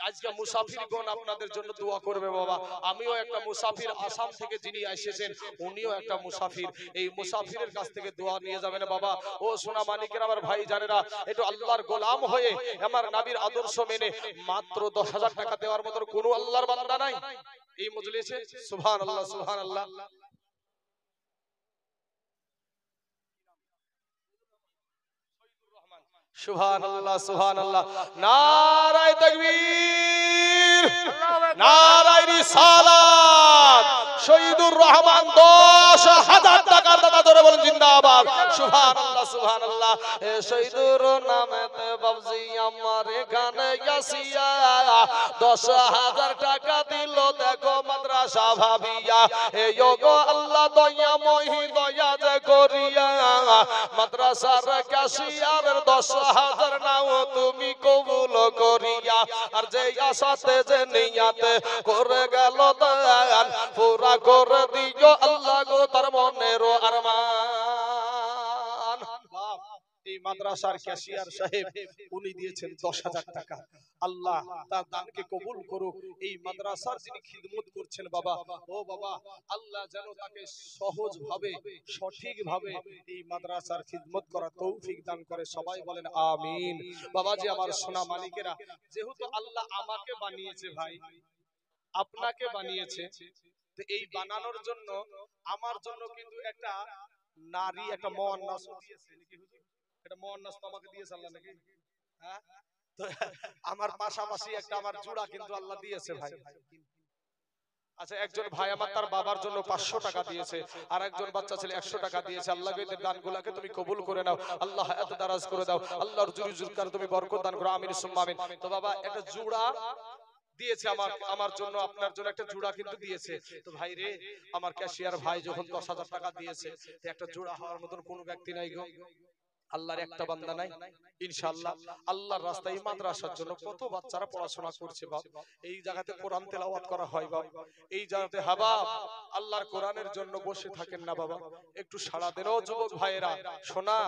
S1: আজকে মুসাফিরগণ আপনাদের জন্য দোয়া করবে বাবা। আমিও একটা মুসাফির, আসাম থেকে যিনি এসেছেন উনিও একটা মুসাফির, এই মুসাফিরের কাছ থেকে দোয়া নিয়ে যাবেন বাবা। ও সোনা মানিকের আমার ভাই জানেরা, একটু আল্লাহর গোলাম হয়ে আমার নবীর আদর্শ মেনে মাত্র 10,000 টাকা দেওয়ার মতো কোনো আল্লাহর বান্দা নাই এই মজলিসে। সুবহানাল্লাহ সুবহানাল্লাহ। সুবহানাল্লাহ সুবহানাল্লাহ। নারায়ে তাকবীর, নারায়ে রিসালাত। শহীদুর রহমান 10,000 টাকার দাতা ধরে বলেন জিন্দাবাদ। সুবহানাল্লাহ সুবহানাল্লাহ। এ শহীদুর নামেতে বাবজি আমার এখানে আসিয়া 10,000 টাকা দিল, দেখো মাদ্রাসা ভাবিয়া। এ গো আল্লাহ দয়া মহি দয়া যে করিয়া, মাদ্রাসার ক্যাশিয়ারের 10,000 নাও তুমি কবুল করিয়া। আর যে আশাতে যে নিয়াতে করে গেল দান, পুরা করে দিও আল্লাহ গো তার মনের আরমান। এই মাদ্রাসার ক্যাশিয়ার সাহেব উনি দিয়েছেন 10,000 টাকা। আল্লাহ তার দানকে কবুল করুক। এই মাদ্রাসার যিনি খিদমত করছেন বাবা, ও বাবা আল্লাহ যেন তাকে সহজ ভাবে সঠিক ভাবে এই মাদ্রাসার খিদমত করার তৌফিক দান করে। সবাই বলেন আমিন। বাবাজি আমার সোনা মালিকেরা, যেহেতু আল্লাহ আমাকে বানিয়েছে ভাই, আপনাকে বানিয়েছে, তো এই বানানোর জন্য আমার জন্য কিন্তু একটা নারী, একটা মুয়ান্নাস দিয়েছে নাকি হুজুর? এটা মুয়ান্নাস তো আমাকে দিয়েছে আল্লাহ নাকি? হ্যাঁ তো আমার পাশাপাশি একটা আমার জোড়া কিন্তু আল্লাহ দিয়েছে ভাই। আচ্ছা একজন ভাই আমার তার বাবার জন্য 500 টাকা দিয়েছে, আর একজন বাচ্চা ছেলে 100 টাকা দিয়েছে। আল্লাহ এদের দানগুলোকে তুমি কবুল করে নাও, আল্লাহ হায়াত দারাজ করে দাও, আল্লাহর জুরি জুরকার তুমি বরকত দান করো, আমিন সুম্মা আমিন। তো বাবা একটা জোড়া দিয়েছে আমার জন্য, আপনার জন্য একটা জোড়া কিন্তু দিয়েছে। তো ভাই রে আমার ক্যাশিয়ার ভাই যখন 10,000 টাকা দিয়েছে, একটা জোড়া হওয়ার মতন কোনো ব্যক্তি নাই গো। আল্লাহর একটা বান্দা নাই? ইনশাআল্লাহ আল্লাহর রাস্তায় এই মাদ্রাসার জন্য কত বাচ্চারা পড়াশোনা করছে বাপ, এই জায়গাতে কোরআন তেলাওয়াত করা হয় বাপ, এই জায়গাতে হাবাব আল্লাহর কোরআনের জন্য বসে থাকেন না বাবা, একটু সাড়া দেন। ও যুবক ভাইয়েরা শোনা,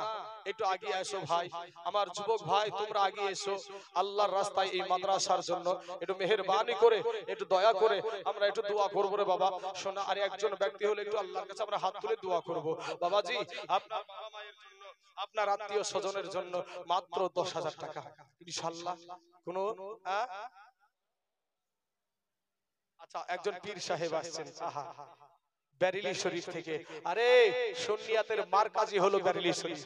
S1: একটু আগিয়ে এসো ভাই, আমার যুবক ভাই তোমরা আগিয়ে এসো আল্লাহর রাস্তায় এই মাদ্রাসার জন্য একটু মেহেরবানি করে, একটু দয়া করে আমরা একটু দোয়া করবো রে বাবা শোনা। আর একজন ব্যক্তি হলে একটু আল্লাহর কাছে আমরা হাত তুলে দোয়া করবো। বাবাজি আপনার বাবা মায়ের জন্য, আপনার আত্মীয় স্বজনের জন্য মাত্র 10,000 টাকা ইনশাআল্লাহ। কোন আচ্ছা একজন পীর সাহেব আসছেন আহা বেরেলি শরীফ থেকে। আরে সুন্নিয়াতের মারকাজি হলো বেরেলি শরীফ,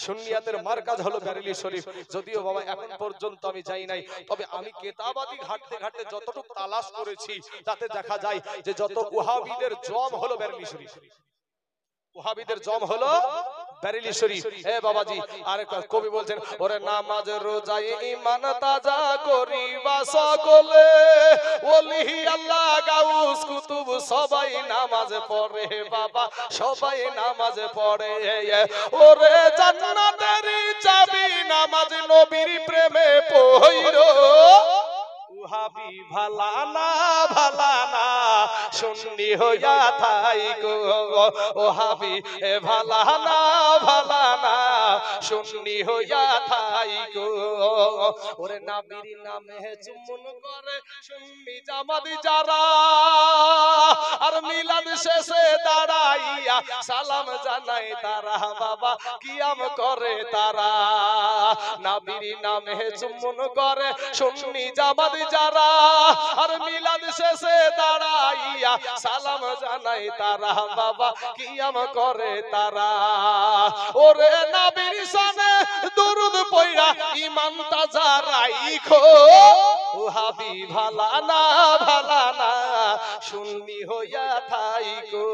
S1: সুন্নিয়াতের মারকাজ হলো বেরেলি শরীফ। যদিও বাবা এখন পর্যন্ত আমি যাই নাই, তবে আমি কেতাবাদি ঘাটতে ঘাটতে যতটুকু তালাশ করেছি তাতে দেখা যায় যে যত ওয়াহাবিদের জম হলো বেরেলি শরীফ। ওহাবিদের জম হলো বেরেলি শরীফ। এ বাবাজি আর কবি বলছেন ওরে নামাজ রোজা ঈমান তাজা করিবা সকলে ওলি আল্লাহ গাউস কুতুব সবাই নামাজ পড়ে বাবা সবাই নামাজ পড়ে ওরে জান্নাতের চাবি নামাজ নবীর প্রেমে পড়ো ওহাবি ভালানা ভালানা সুন্নি হইয়া থাইকো ওহাবি ভালানা ভালানা সুন্নি হইয়া থাইকো ওরে নবীর নামে চুম্বন করে সুন্নি জামাত যারা আর মিলাদ শেষে দাঁড়াইয়া সালাম জানাই তারা বাবা কিয়াম করে তারা নবীর নামে চুম্বন করে সুন্নি জামাত যারা আর মিলাদ শেষে দাঁড়াইয়া সালাম জানাই তারা বাবা কিয়াম করে তারা ওরে নবীর শানে দরুদ পয়রা ঈমান তাজা রাইখো ওহাবি ভালানা ভালানা সুন্নি হইয়া থাইকো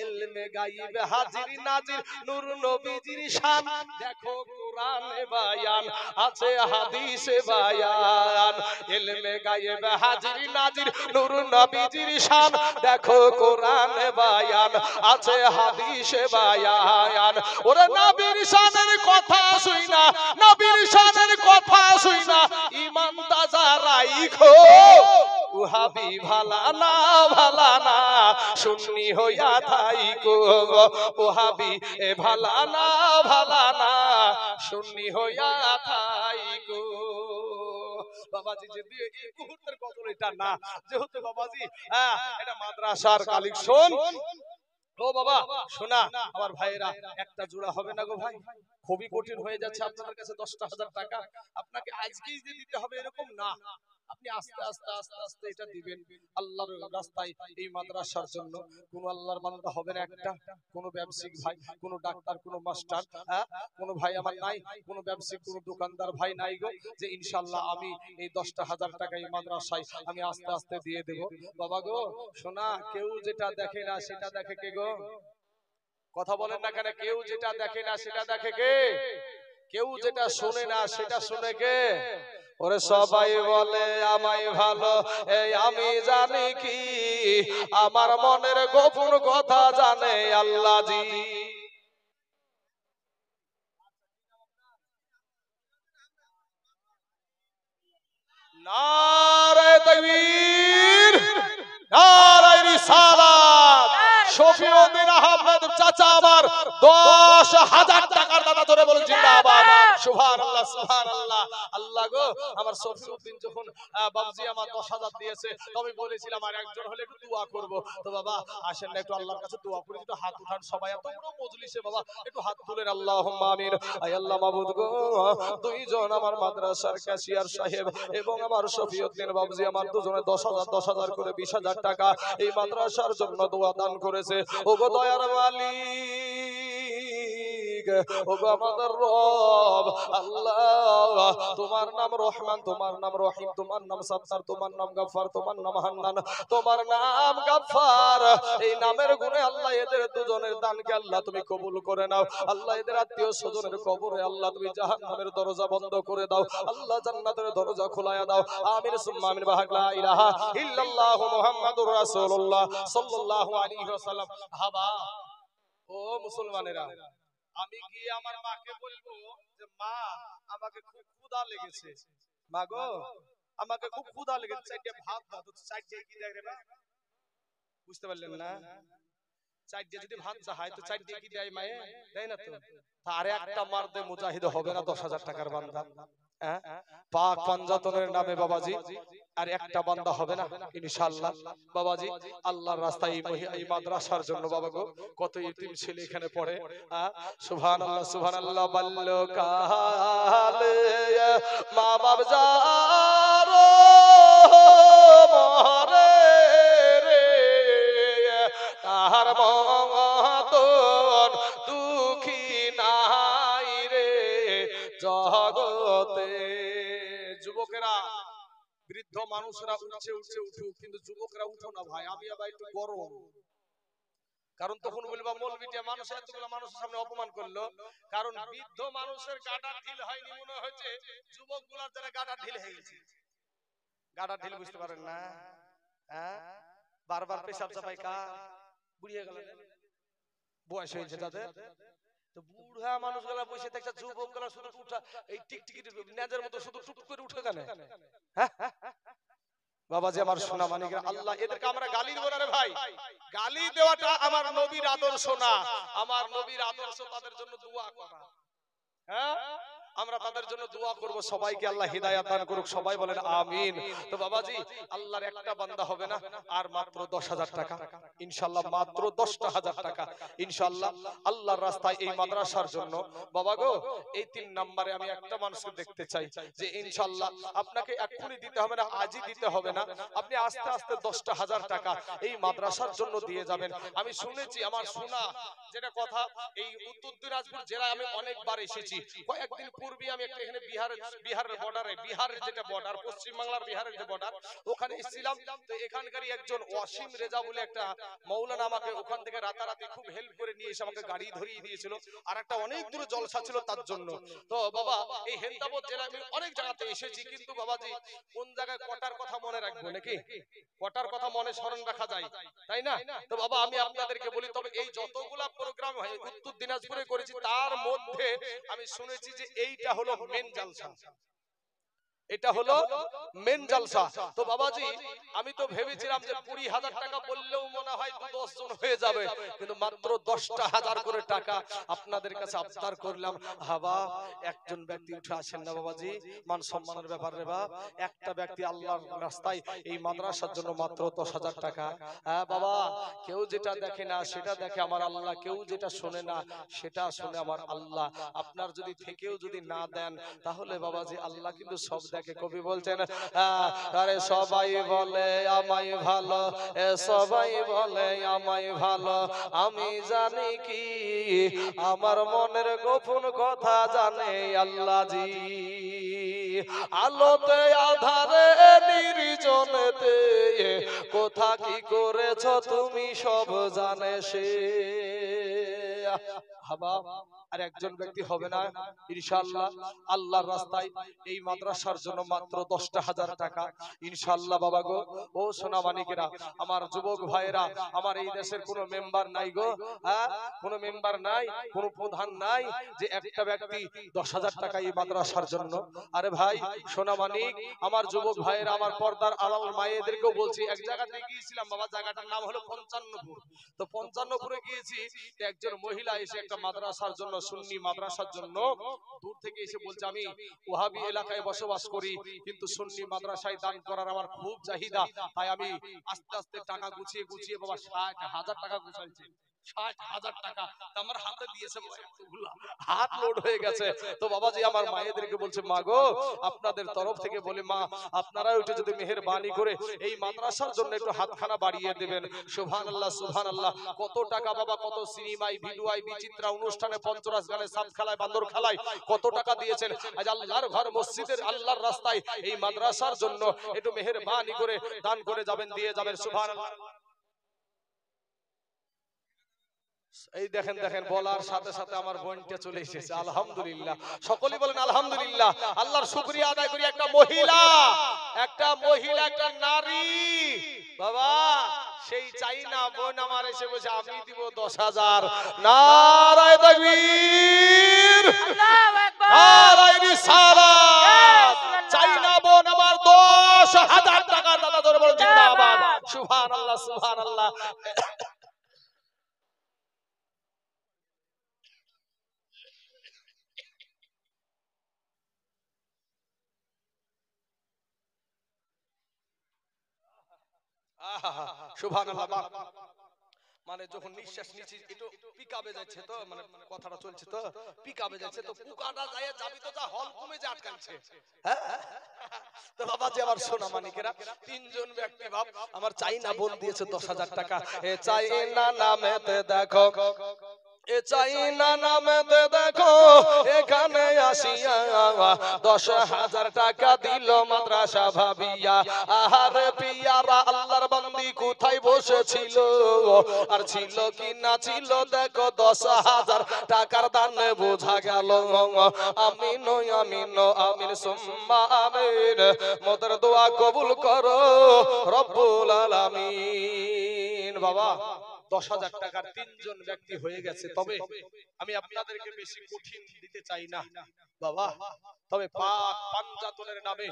S1: ইলমে গায়ব হাজির নাজির নূর নবীজির শান দেখো কোরআনে বায়ান আছে হাদিসে বায়ান ইলমে গায়ব হাজির নাজির নূর নবীজির শান দেখো কোরআনে বায়ান আছে হাদিসে বায়ান ওরে নবীর শানের কথা শুইনা নবীর শানের কথা শুইনা ঈমান তাজা রাইখো ওহাবি ভালানা ভালানা সুন্নি হইয়া থাইকো ওহাবি ভালানা ভালানা সুন্নি হইয়া থাইকো বাবাজি যদি এই মুহূর্তের গজল এটা না যেহেতু বাবাজি এটা মাদ্রাসার কালেকশন ও বাবা শোনা আমার ভাইরা একটা জোড়া হবে না গো ভাই খুবই কঠিন হয়ে যাচ্ছে আপনাদের কাছে 10,000 টাকা আপনাকে আজকেই যে দিতে হবে এরকম না আপনি আস্তে আস্তে আস্তে আস্তে এটা দিবেন আল্লাহর রাস্তায় এই মাদ্রাসার জন্য কোন আল্লাহর বান্দা হবে না একটা কোন ব্যবসায়িক ভাই কোন ডাক্তার কোন মাস্টার কোন ভাই আমার নাই কোন ব্যবসায়িক কোন দোকানদার ভাই নাই গো যে ইনশাআল্লাহ আমি এই 10,000 টাকা এই মাদ্রাসায় আমি আস্তে আস্তে দিয়ে দেব বাবা গো শোনা কেউ যেটা দেখে না সেটা দেখে কে গো কথা বলেন না কেন কেউ যেটা দেখে না সেটা দেখে কে কেউ যেটা শুনে না সেটা শুনে কে ওরে সবাই বলে আমায় ভালো এই আমি জানি কি আমার মনের গোপন কথা জানে আল্লাহ জি নারে তাকবীর নারে রিসালাত শফিউদ্দিন আহমেদ চাচা আমার 10,000 টাকার দাতা ধরে বলেন জিন্দাবাদ সুবহানাল্লাহ সুবহানাল্লাহ আল্লাহ গো আমার শফিউদ্দিন যখন বাবজি আমার 10,000 দিয়েছে আমি বলেছিলাম আর একজন হলে একটু দোয়া করব তো বাবা আসেন না একটু আল্লাহর কাছে দোয়া করি একটু হাত উঠান সবাই এত বড় মজলিসে বাবা একটু হাত তুলেন আল্লাহুম্মা আমিন আয় আল্লাহ মাবুদ গো দুইজন আমার মাদ্রাসার ক্যাশিয়ার সাহেব এবং আমার শফিউদ্দিন বাবজি আমার দুজনে 10,000 করে 20,000 টাকা এই মাদ্রাসার জন্য দোয়া দান করেছে ওগো দয়ার মালিক ওগো আমাদের রব আল্লাহ তোমার নাম রহমান তোমার নাম রহিম তোমার নাম সাত্তার তোমার নাম গফফার তোমার নাম হান্নান তোমার নাম গফফার এই নামের গুণে আল্লাহ এদের দুজনের দানকে আল্লাহ তুমি কবুল করে নাও আল্লাহ এদের আত্মীয় স্বজনের কবরে আল্লাহ তুমি জাহান্নামের দরজা বন্ধ করে দাও আল্লাহ জান্নাতের দরজা খোলায়া দাও আমিন সুম্মা আমিন বাহাক লা ইলাহা ইল্লাল্লাহু মুহাম্মাদুর রাসূলুল্লাহ সাল্লাল্লাহু আলাইহি ওয়াসাল্লাম হাবা ও মুসলমানেরা আমি গিয়ে আমার মাকে বলবো যে মা আমাকে খুব ক্ষুধা লেগেছে মা গো আমাকে খুব ক্ষুধা লেগেছে চারটে ভাত দাও তো চারটে কি দেয় রে ভাই বুঝতে পারলেন না চারটে যদি ভাত চায় তো চারটে কি দেয় মায়ে দেয় না তো আরে একটা মারদে মুজাহিদ হবে না 10,000 টাকার বান্দা পাক পাঞ্জাতনের নামে বাবাজি আর একটা বান্দা হবে না ইনশাআল্লাহ বাবাজি আল্লাহর রাস্তায় এই মাদ্রাসার জন্য বাবা গো কত ইতিম ছেলে এখানে পড়ে সুবহানাল্লাহ সুবহানাল্লাহ বাল্লো কালে মা বাপ যারো মরে রে তাহার মতন দুঃখী নাই রে জগতে যুবকেরা বৃদ্ধ মানুষরা উঠছে উঠছে উঠুক কিন্তু যুবকরা উঠো না ভাই আমি আবার একটু গরম কারণ তখন বলবা মৌলবীটা মানুষ এতগুলো মানুষের সামনে অপমান করলো, কারণ বৃদ্ধ মানুষের গাডার ঢিল হয়নি, মনে হয়েছে যুবকগুলার যারা গাডার ঢিল হয়ে গেছে। গাডার ঢিল বুঝতে পারেন না? হ্যাঁ, বারবার পেশাব চাপাই কার? বুড়িয়ে গেল, বয়স হয়েছে তাদের। তো বুড়া মানুষগুলা বসে থাকছে, যুবকগুলা শুধু উঠা এই টিকটিকি নেজের মতো শুধু টুক করে উঠে কেন? হ্যাঁ বাবাজি আমার সোনা মানিকেরা, আল্লাহ এদেরকে আমরা গালি দেব না রে ভাই। গালি দেওয়াটা আমার নবীর আদর্শ না। আমার নবীর আদর্শ তাদের জন্য দোয়া করা। হ্যাঁ, আমরা তাদের জন্য দোয়া করব, সবাইকে আল্লাহ হিদায়াত দান করুক, সবাই বলেন আমিন। তো বাবাজি আল্লাহর একটা বান্দা হবে না, আর মাত্র 10,000 টাকা ইনশাআল্লাহ, মাত্র 10,000 টাকা ইনশাআল্লাহ আল্লাহর রাস্তায় এই মাদ্রাসার জন্য। বাবা গো, এই 3 নম্বরে আমি একটা মানুষকে দেখতে চাই যে ইনশাআল্লাহ আপনাকে এক্ষুনি দিতে হবে না, আজই দিতে হবে না, আপনি আস্তে আস্তে 10,000 টাকা এই মাদ্রাসার জন্য দিয়ে যাবেন। আমি শুনেছি, আমার শোনা যেটা কথা, এই উত্তর দিনাজপুর জেলায় আমি অনেকবার এসেছি। কয়েকদিন পূর্বে আমি একটা এখানে বিহারের বর্ডারে, বিহারের যেটা বর্ডার, পশ্চিম বাংলার বিহারের যে বর্ডার, ওখানে এসেছিলাম। তো এখানকারই একজন ওয়াসিম রেজা বলে একটা মৌলানা আমাকে ওখান থেকে রাতারাতি খুব হেল্প করে নিয়ে এসে আমাকে গাড়ি ধরিয়ে দিয়েছিল, আর একটা অনেক দূরে জলসা ছিল তার জন্য। তো বাবা এই হেন্দাবাদ জেলায় আমি অনেক জায়গাতে এসেছি, কিন্তু বাবাজি কোন জায়গায় কটার কথা মনে রাখবো নাকি? কটার কথা মনে স্মরণ রাখা যায়, তাই না? তো বাবা আমি আপনাদেরকে বলি, তবে এই যতগুলা প্রোগ্রাম হয় উত্তর দিনাজপুরে করেছি, তার মধ্যে আমি শুনেছি যে এইটা হলো মেন জালসা, এটা হলো মেন জালসা। তো বাবাজি আমি তো ভেবেছিলাম যে 20,000 টাকা বললেও মনে হয় 10 জন হয়ে যাবে, কিন্তু মাত্র 10,000 করে টাকা আপনাদের কাছে আবদার করলাম। হাবা একজন ব্যক্তি উঠে আসেন না বাবাজি, মান সম্মানের ব্যাপার রে বাপ। একটা ব্যক্তি আল্লাহর রাস্তায় এই মাদ্রাসার জন্য মাত্র 10,000 টাকা। হ্যাঁ বাবা, কেউ যেটা দেখে না সেটা দেখে আমার আল্লাহ, কেউ যেটা শোনে না সেটা শোনে আমার আল্লাহ। আপনার যদি থেকেও যদি না দেন, তাহলে বাবাজি আল্লাহ কিন্তু সব দেখে। কবি বলছেন, আরে সবাই বলে আমায় ভালো, সবাই বলে আমায় ভালো, আমি জানি কি আমার মনের গোপন কথা জানে আল্লাহ জি। আলোতে আধারে নির্জনেতে কোথা কি করেছ তুমি সব জানে সে। হাবা আর একজন ব্যক্তি হবে না ইনশাআল্লাহ আল্লাহর রাস্তায় এই মাদ্রাসার জন্য মাত্র 10,000 টাকা ইনশাআল্লাহ। বাবা গো, ও সোনা মানিকেরা, আমার যুবক ভাইয়েরা, আমার এই দেশের কোনো মেম্বার নাই গো, হ্যাঁ কোনো মেম্বার নাই, কোনো প্রধান নাই যে একটা ব্যক্তি 10,000 টাকা এই মাদ্রাসার জন্য। আরে ভাই সোনা মানিক, আমার যুবক ভাইয়েরা, আমার পর্দার আড়াল মায়েদেরকেও বলছি, এক জায়গাতে গিয়েছিলাম বাবা, জায়গাটার নাম হলো 55পুর। তো 55পুরে গিয়েছি, একজন মহিলা এসে একটা মাদ্রাসার জন্য, সুন্নি মাদ্রাসার জন্য দূর থেকে এসে বলছে, আমি ওয়াহাবি এলাকায় বসবাস করি, কিন্তু সুন্নি মাদ্রাসায় দান করার আমার খুব চাহিদা, তাই আমি আস্তে আস্তে টাকা গুছিয়ে গুছিয়ে বাবা 60,000 টাকা গুছাইছি। 60,000 টাকা আমার হাতে দিয়েছে, হাত লোড হয়ে গেছে। তো বাবাজি আমার মায়েদেরকে বলছে, মা গো আপনাদের তরফ থেকে বলে, মা আপনারা ওইটা যদি মেহেরবানি করে এই মাদ্রাসার জন্য একটু হাতখানা বাড়িয়ে দেবেন। সুবহানাল্লাহ সুবহানাল্লাহ। কত টাকা বাবা, কত সিনেমায় ভিডিওয় বিচিত্রা অনুষ্ঠানে, পঞ্চরাস গানে, সাত খেলায়, বান্দর খেলায় কত টাকা দিয়েছেন। আজ আল্লাহর ঘর মসজিদের আল্লাহর রাস্তায় এই মাদ্রাসার জন্য একটু মেহেরবানি করে দান করে যাবেন, দিয়ে যাবেন। সুবহানাল্লাহ। এই দেখেন দেখেন, বলার সাথে সাথে আমার বোনটা চলে এসেছে, আলহামদুলিল্লাহ। সকলেই বলেন আলহামদুলিল্লাহ। আল্লাহর শুকরিয়া আদায় করি। একটা মহিলা, একটা নারী বাবা, সেই চাই না বোন আমার এসে বসে আমি দিব 10,000। নারায়ে তাকবীর,
S2: আল্লাহু আকবার,
S1: নারায়ে রিসালাত। চাই না বোন আমার 10,000 টাকা দাদা ধরে বলেন জিন্দাবাদ। সুবহানাল্লাহ সুবহানাল্লাহ। সুবহানাল্লাহ। মানে যখন নিঃশ্বাস নিচ্ছি একটু পিকাবে যাচ্ছে, তো মানে কথাটা চলছে, তো পিকাবে যাচ্ছে, তো পুকাটা যায় যাবি তো যা হল কমে যে আটকাচ্ছে। তো বাবা যে আমার সোনা মানিকেরা, 3 জন ব্যক্তি বাপ আমার চাইনা বোন দিয়েছে 10,000 টাকা। এ চাইনা নামেতে দেখো, এ চাইনা নামেতে দেখো, এখানে আসিয়া 10,000 টাকা দিল মাদ্রাসা ভাবিয়া। আহারে পিয়ারা আল্লাহর বান্দা বান্দি কোথায় বসেছিল, আর ছিল কি না ছিল দেখো 10,000 টাকার দানে বোঝা গেল। আমিন আমিন আমিন সুম্মা আমিন, মোদের দোয়া কবুল করো রব্বুল আলামিন। বাবা 10,000 টাকার 3 জন ব্যক্তি হয়ে গেছে। তবে আমি আপনাদেরকে বেশি কঠিন দিতে চাই না বাবা। তবে পাক পাঞ্জাতনের নামে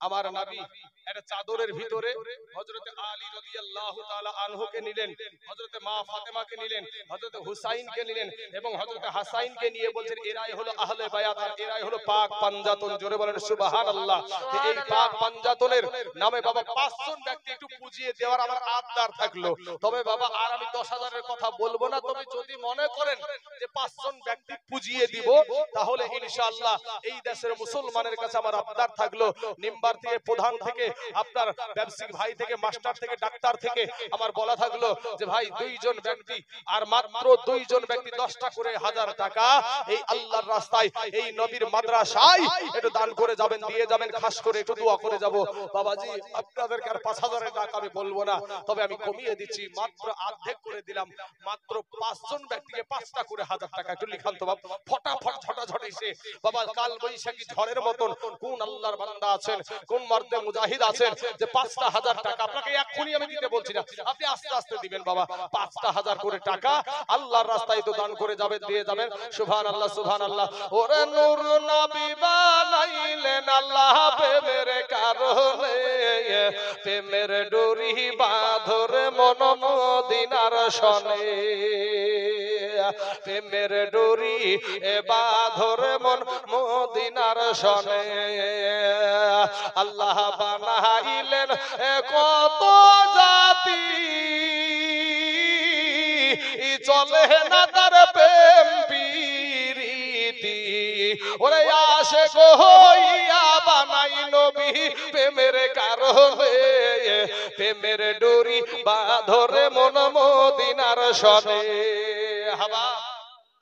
S1: আমার নবী একটা চাদরের ভিতরে হযরত আলী রাদিয়াল্লাহু তাআলা আনহুকে নিলেন, হযরত মা ফাতেমাকে নিলেন, হযরত হুসাইনকে নিলেন এবং হযরত হাসাইনকে নিয়ে বলছেন এরাই হলো আহলে বায়াত, আর এরাই হলো পাক পাঞ্জাতন। জোরে বলেন সুবহানাল্লাহ। তো এই পাক পাঞ্জাতনের নামে বাবা 5 জন ব্যক্তি একটু পুজিয়ে দেওয়ার আমার আবদার থাকলো। তবে বাবা আর আমি 10,000 এর কথা বলবো না। তবে যদি মনে করেন যে 5 জন ব্যক্তি পুজিয়ে দিব, তাহলে ইনশাআল্লাহ এই দেশের মুসলমানের কাছে আমার আবদার থাকলো, নিম্বার থেকে, প্রধান থেকে, আপনার ব্যবসায়িক ভাই থেকে, মাস্টার থেকে, ডাক্তার থেকে আমার বলা থাকলো যে ভাই 2 জন ব্যক্তি, আর মাত্র 2 জন ব্যক্তি 10টা করে 1000 টাকা এই আল্লাহর রাস্তায়, এই নবীর মাদ্রাসায় একটু দান করে যাবেন, দিয়ে যাবেন। খাস করে একটু দোয়া করে যাব। বাবাজি আপনাদেরকে আর 5,000 এর টাকা আমি বলবো না, তবে আমি কমিয়ে দিচ্ছি, মাত্র অর্ধেক করে দিলাম। মাত্র 5 জন ব্যক্তিকে 5টা করে 1000 টাকা একটু লিখান তো বাবা, ফটাফট ঝটাঝট এসে। বাবা কাল বৈশাখী ঝড়ের মতন কোন আল্লাহর বান্দা আছেন, কোন মর্দে মুজাহিদ আছেন যে 5টা 1000 টাকা, আপনাকে এক্ষুনি আমি দিতে বলছি না, আপনি আস্তে আস্তে দিবেন বাবা। 5টা 1000 করে টাকা আল্লাহর রাস্তায় তো দান করে যাবেন, দিয়ে যাবেন। সুবহানাল্লাহ সুবহানাল্লাহ। ওরে নূর নবী বানাইলেন আল্লাহ প্রেমের কারণে, প্রেমের ডোরি বাঁধরে মন মদিনার শনে, প্রেমের ডোরি বাঁধরে মন মদিনার শনে। আল্লাহ বানাইলেন কত জাতি, চলে না তার প্রেম প্রীতি। ওরে আশিক হইয়া বানাই নবী প্রেমের কারণে, প্রেমের ডোরি বাঁধরে মন মদিনার শনে। হাবা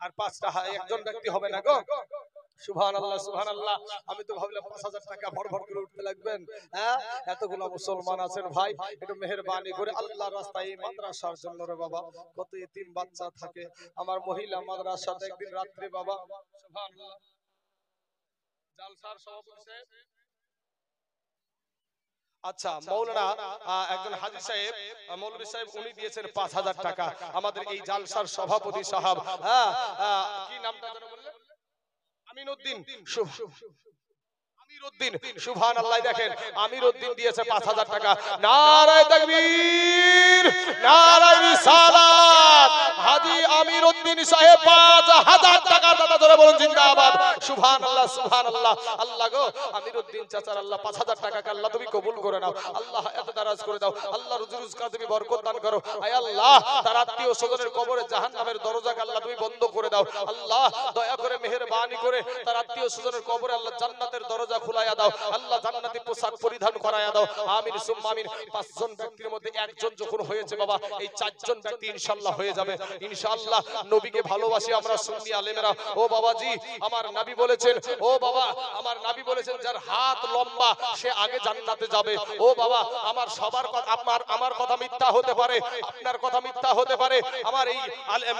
S1: আর 5টা একজন ব্যক্তি হবে না গো। সুবহানাল্লাহ সুবহানাল্লাহ। আমি তো ভাবলাম 5,000 টাকা ভর ভর করে উঠতে লাগবেন। হ্যাঁ এতগুলো মুসলমান আছেন ভাই, একটু মেহেরবানি করে আল্লাহর রাস্তায় এই মাদ্রাসার জন্য রে বাবা। কত এতিম বাচ্চা থাকে আমার মহিলা মাদ্রাসাতে। একদিন রাত্রে বাবা সুবহানাল্লাহ জালসার সভাপতি সাহেব, আচ্ছা মৌলানা একজন হাজী সাহেব, মৌলভী সাহেব, উনি দিয়েছেন 5,000 টাকা আমাদের এই জালসার সভাপতি সাহেব। হ্যাঁ কি নামটা যেন বললেন? আমিনউদ্দিন। আমিরউদ্দিন সুবহানাল্লাহ। দেখেন আমিরউদ্দিন দিয়েছে 5,000 টাকা। নারায়ে তাকবীর, নারায়ে রিসালাত। হাজী আমিরউদ্দিন সাহেব 5,000 টাকা দাদা ধরে বলুন জিন্দাবাদ। সুবহানাল্লাহ সুবহানাল্লাহ। আল্লাহ গো আমিরউদ্দিন চাচার আল্লাহ 5,000 টাকাকে আল্লাহ তুমি কবুল করে নাও। আল্লাহ এত দারাজ করে দাও। আল্লাহ রুজি রোজগার তুমি বরকত দান করো। আয় আল্লাহ তার আত্মীয় স্বজনের কবরে জাহান্নামের দরজাকে আল্লাহ তুমি বন্ধ করে দাও। আল্লাহ দয়া করে মেহেরবানি করে তার আত্মীয় স্বজনের কবরে আল্লাহ জান্নাতের দরজা খুলাইয়া দাও। আল্লাহ জান্নাতি পোশাক পরিধান করাইয়া দাও। আমিন সুম্মা আমিন। 5 জন ব্যক্তির মধ্যে একজন যখন হয়েছে বাবা, এই 4 জন ব্যক্তি ইনশাআল্লাহ হয়ে যাবে। ইনশাআল্লাহ নবীকে ভালোবাসি আমরা সুন্নি আলেমেরা। ও বাবাজি আমার নবী বলেছেন, ও বাবা আমার নবী বলেছেন যার হাত লম্বা সে আগে জান্নাতে যাবে। ও বাবা আমার সবার কথা, আমার কথা মিথ্যা হতে পারে, আপনার কথা মিথ্যা হতে পারে, আমার এই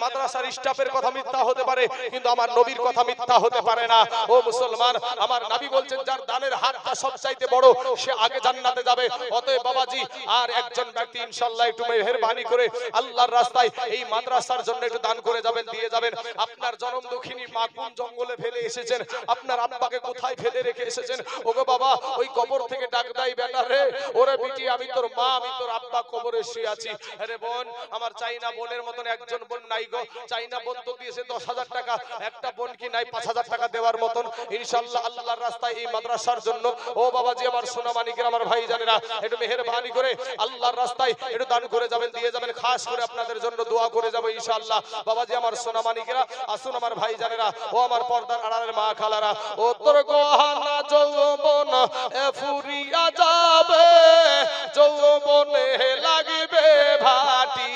S1: মাদ্রাসার স্টাফের কথা মিথ্যা হতে পারে, কিন্তু আমার নবীর কথা মিথ্যা হতে পারে না। ও মুসলমান আমার নবী বলছেন যার দানের হাতটা সবচাইতে বড় সে আগে জান্নাতে যাবে। অতএব বাবাজি আর একজন ব্যক্তি ইনশাআল্লাহ একটু মেহেরবানি করে আল্লাহর রাস্তায় এই মাদ্রাসার জন্য একটু দান করে যাবেন, দিয়ে যাবেন। আপনার জনম দুঃখিনী মা কোন জঙ্গলে ফেলে এসেছেন, আপনার আব্বাকে কোথায় ফেলে রেখে এসেছেন, ওগো বাবা ওই কবর থেকে ডাক দেয় বেটা রে, ওরে বিটি আমি তোর মা, আমি তোর আব্বা কবরে শুয়ে আছি। আরে বোন আমার চাইনা বোনের মতন একজন বোন নাই গো। চাইনা বোন তো দিয়েছে 10,000 টাকা, একটা বোন কি নাই 5,000 টাকা দেওয়ার মতন। ইনশাআল্লাহ আল্লাহর রাস্তায় এই মাদ্রাসার জন্য ও বাবাজি আমার সোনা মানিকের আমার ভাই জানেরা একটু মেহেরবানি করে আল্লাহর রাস্তায় একটু দান করে যাবেন, দিয়ে যাবেন। খাস করে আপনাদের জন্য দোয়া করে যাব ইনশাআল্লাহ। বাবাজি আমার সোনা মানিকেরা আসুন আমার ভাই জানেরা, ও আমার পর্দার আড়ালের মা খালারা, ও তোর গহনা যৌবন ফুরিয়া যাবে, যৌবনে লাগবে ভাটি,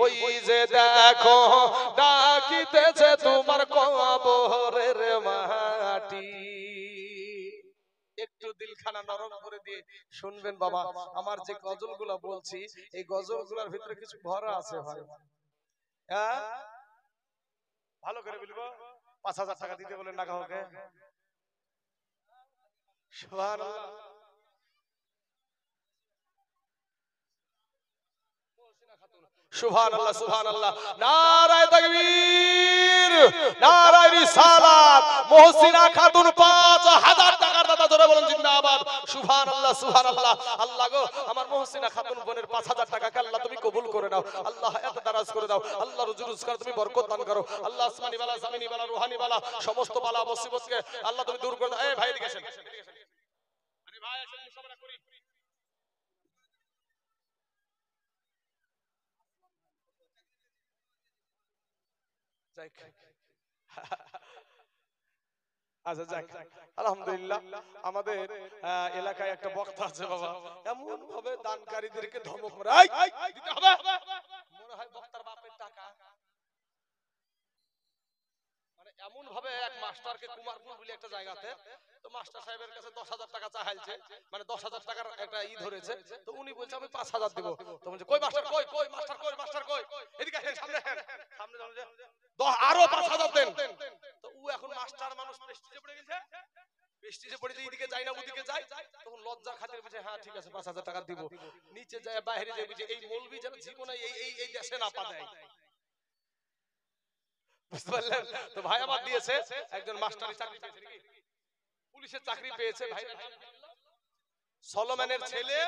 S1: ওই যে দেখো ডাকিতেছে তোমার কবরের মাটি। একটু দিল দিলখানা নরম করে দিয়ে শুনবেন বাবা। আমার যে গজলগুলো বলছি এই গজলগুলোর ভিতরে কিছু ভরা আছে ভাই। হ্যাঁ ভালো করে বলবো। 5,000 টাকা দিতে বলেন না কাউকে। সুবহানাল্লাহ। সুবহানাল্লাহ সুবহানাল্লাহ। নারায়ে তাকবীর, নারায়ে রিসালাত। মুহসিনা খাতুন 5,000 টাকার দাতা, জোরে বলেন জিন্দাবাদ। সুবহানাল্লাহ সুবহানাল্লাহ। আল্লাহ গো আমার মুহসিনা খাতুন বোনের 5,000 টাকাকে আল্লাহ তুমি কবুল করে নাও। আল্লাহ এত দারাজ করে দাও। আল্লাহ রুজি রোজগার তুমি বরকত দান করো। আল্লাহ আসমানি বালা, জামিনি বালা, রুহানি বালা সমস্ত বালা মুসিবতকে আল্লাহ তুমি দূর করে দাও। এই ভাই এদিকে আসেন। আরে ভাই আসেন, মুসাফা করি। আচ্ছা যাক, আলহামদুলিল্লাহ। আমাদের এলাকায় একটা বক্তা আছে বাবা, এমন ভাবে দানকারীদেরকে ধমক মারে, এই দিতে হবে, মনে হয় বক্তার বাপের টাকা। মানে এমন ভাবে এক মাস্টারকে কুমারপুর বলে একটা জায়গাতে, তো মাস্টার সাহেবের কাছে 10,000 টাকা চাইছে, মানে 10,000 টাকার একটা ধরেছে। তো উনি বলছে আমি 5,000 দেব। তো বলছে কই মাস্টার, কই কই মাস্টার, কই মাস্টার, কই এদিকে আসেন, সামনে আসেন, সামনে যান, আরো 5,000 দেন। তো ও এখন মাস্টার মানুষ, প্রেস্টিজে পড়ে গেছে, প্রেস্টিজে পড়ে যে এদিকে যাই না ওদিকে যাই, তখন লজ্জার খাতিরে বলছে হ্যাঁ ঠিক আছে 5,000 টাকা দিব। নিচে যায় বাইরে যায় বুঝে এই মৌলবি যেন জীবনে এই দেশে না পা দেয়। বুঝতে পারলেন? তো ভাই আমার দিয়েছে, একজন মাস্টারি চাকরি পেয়েছে, নাকি পুলিশের চাকরি পেয়েছে ভাই, সলোমনের ছেলে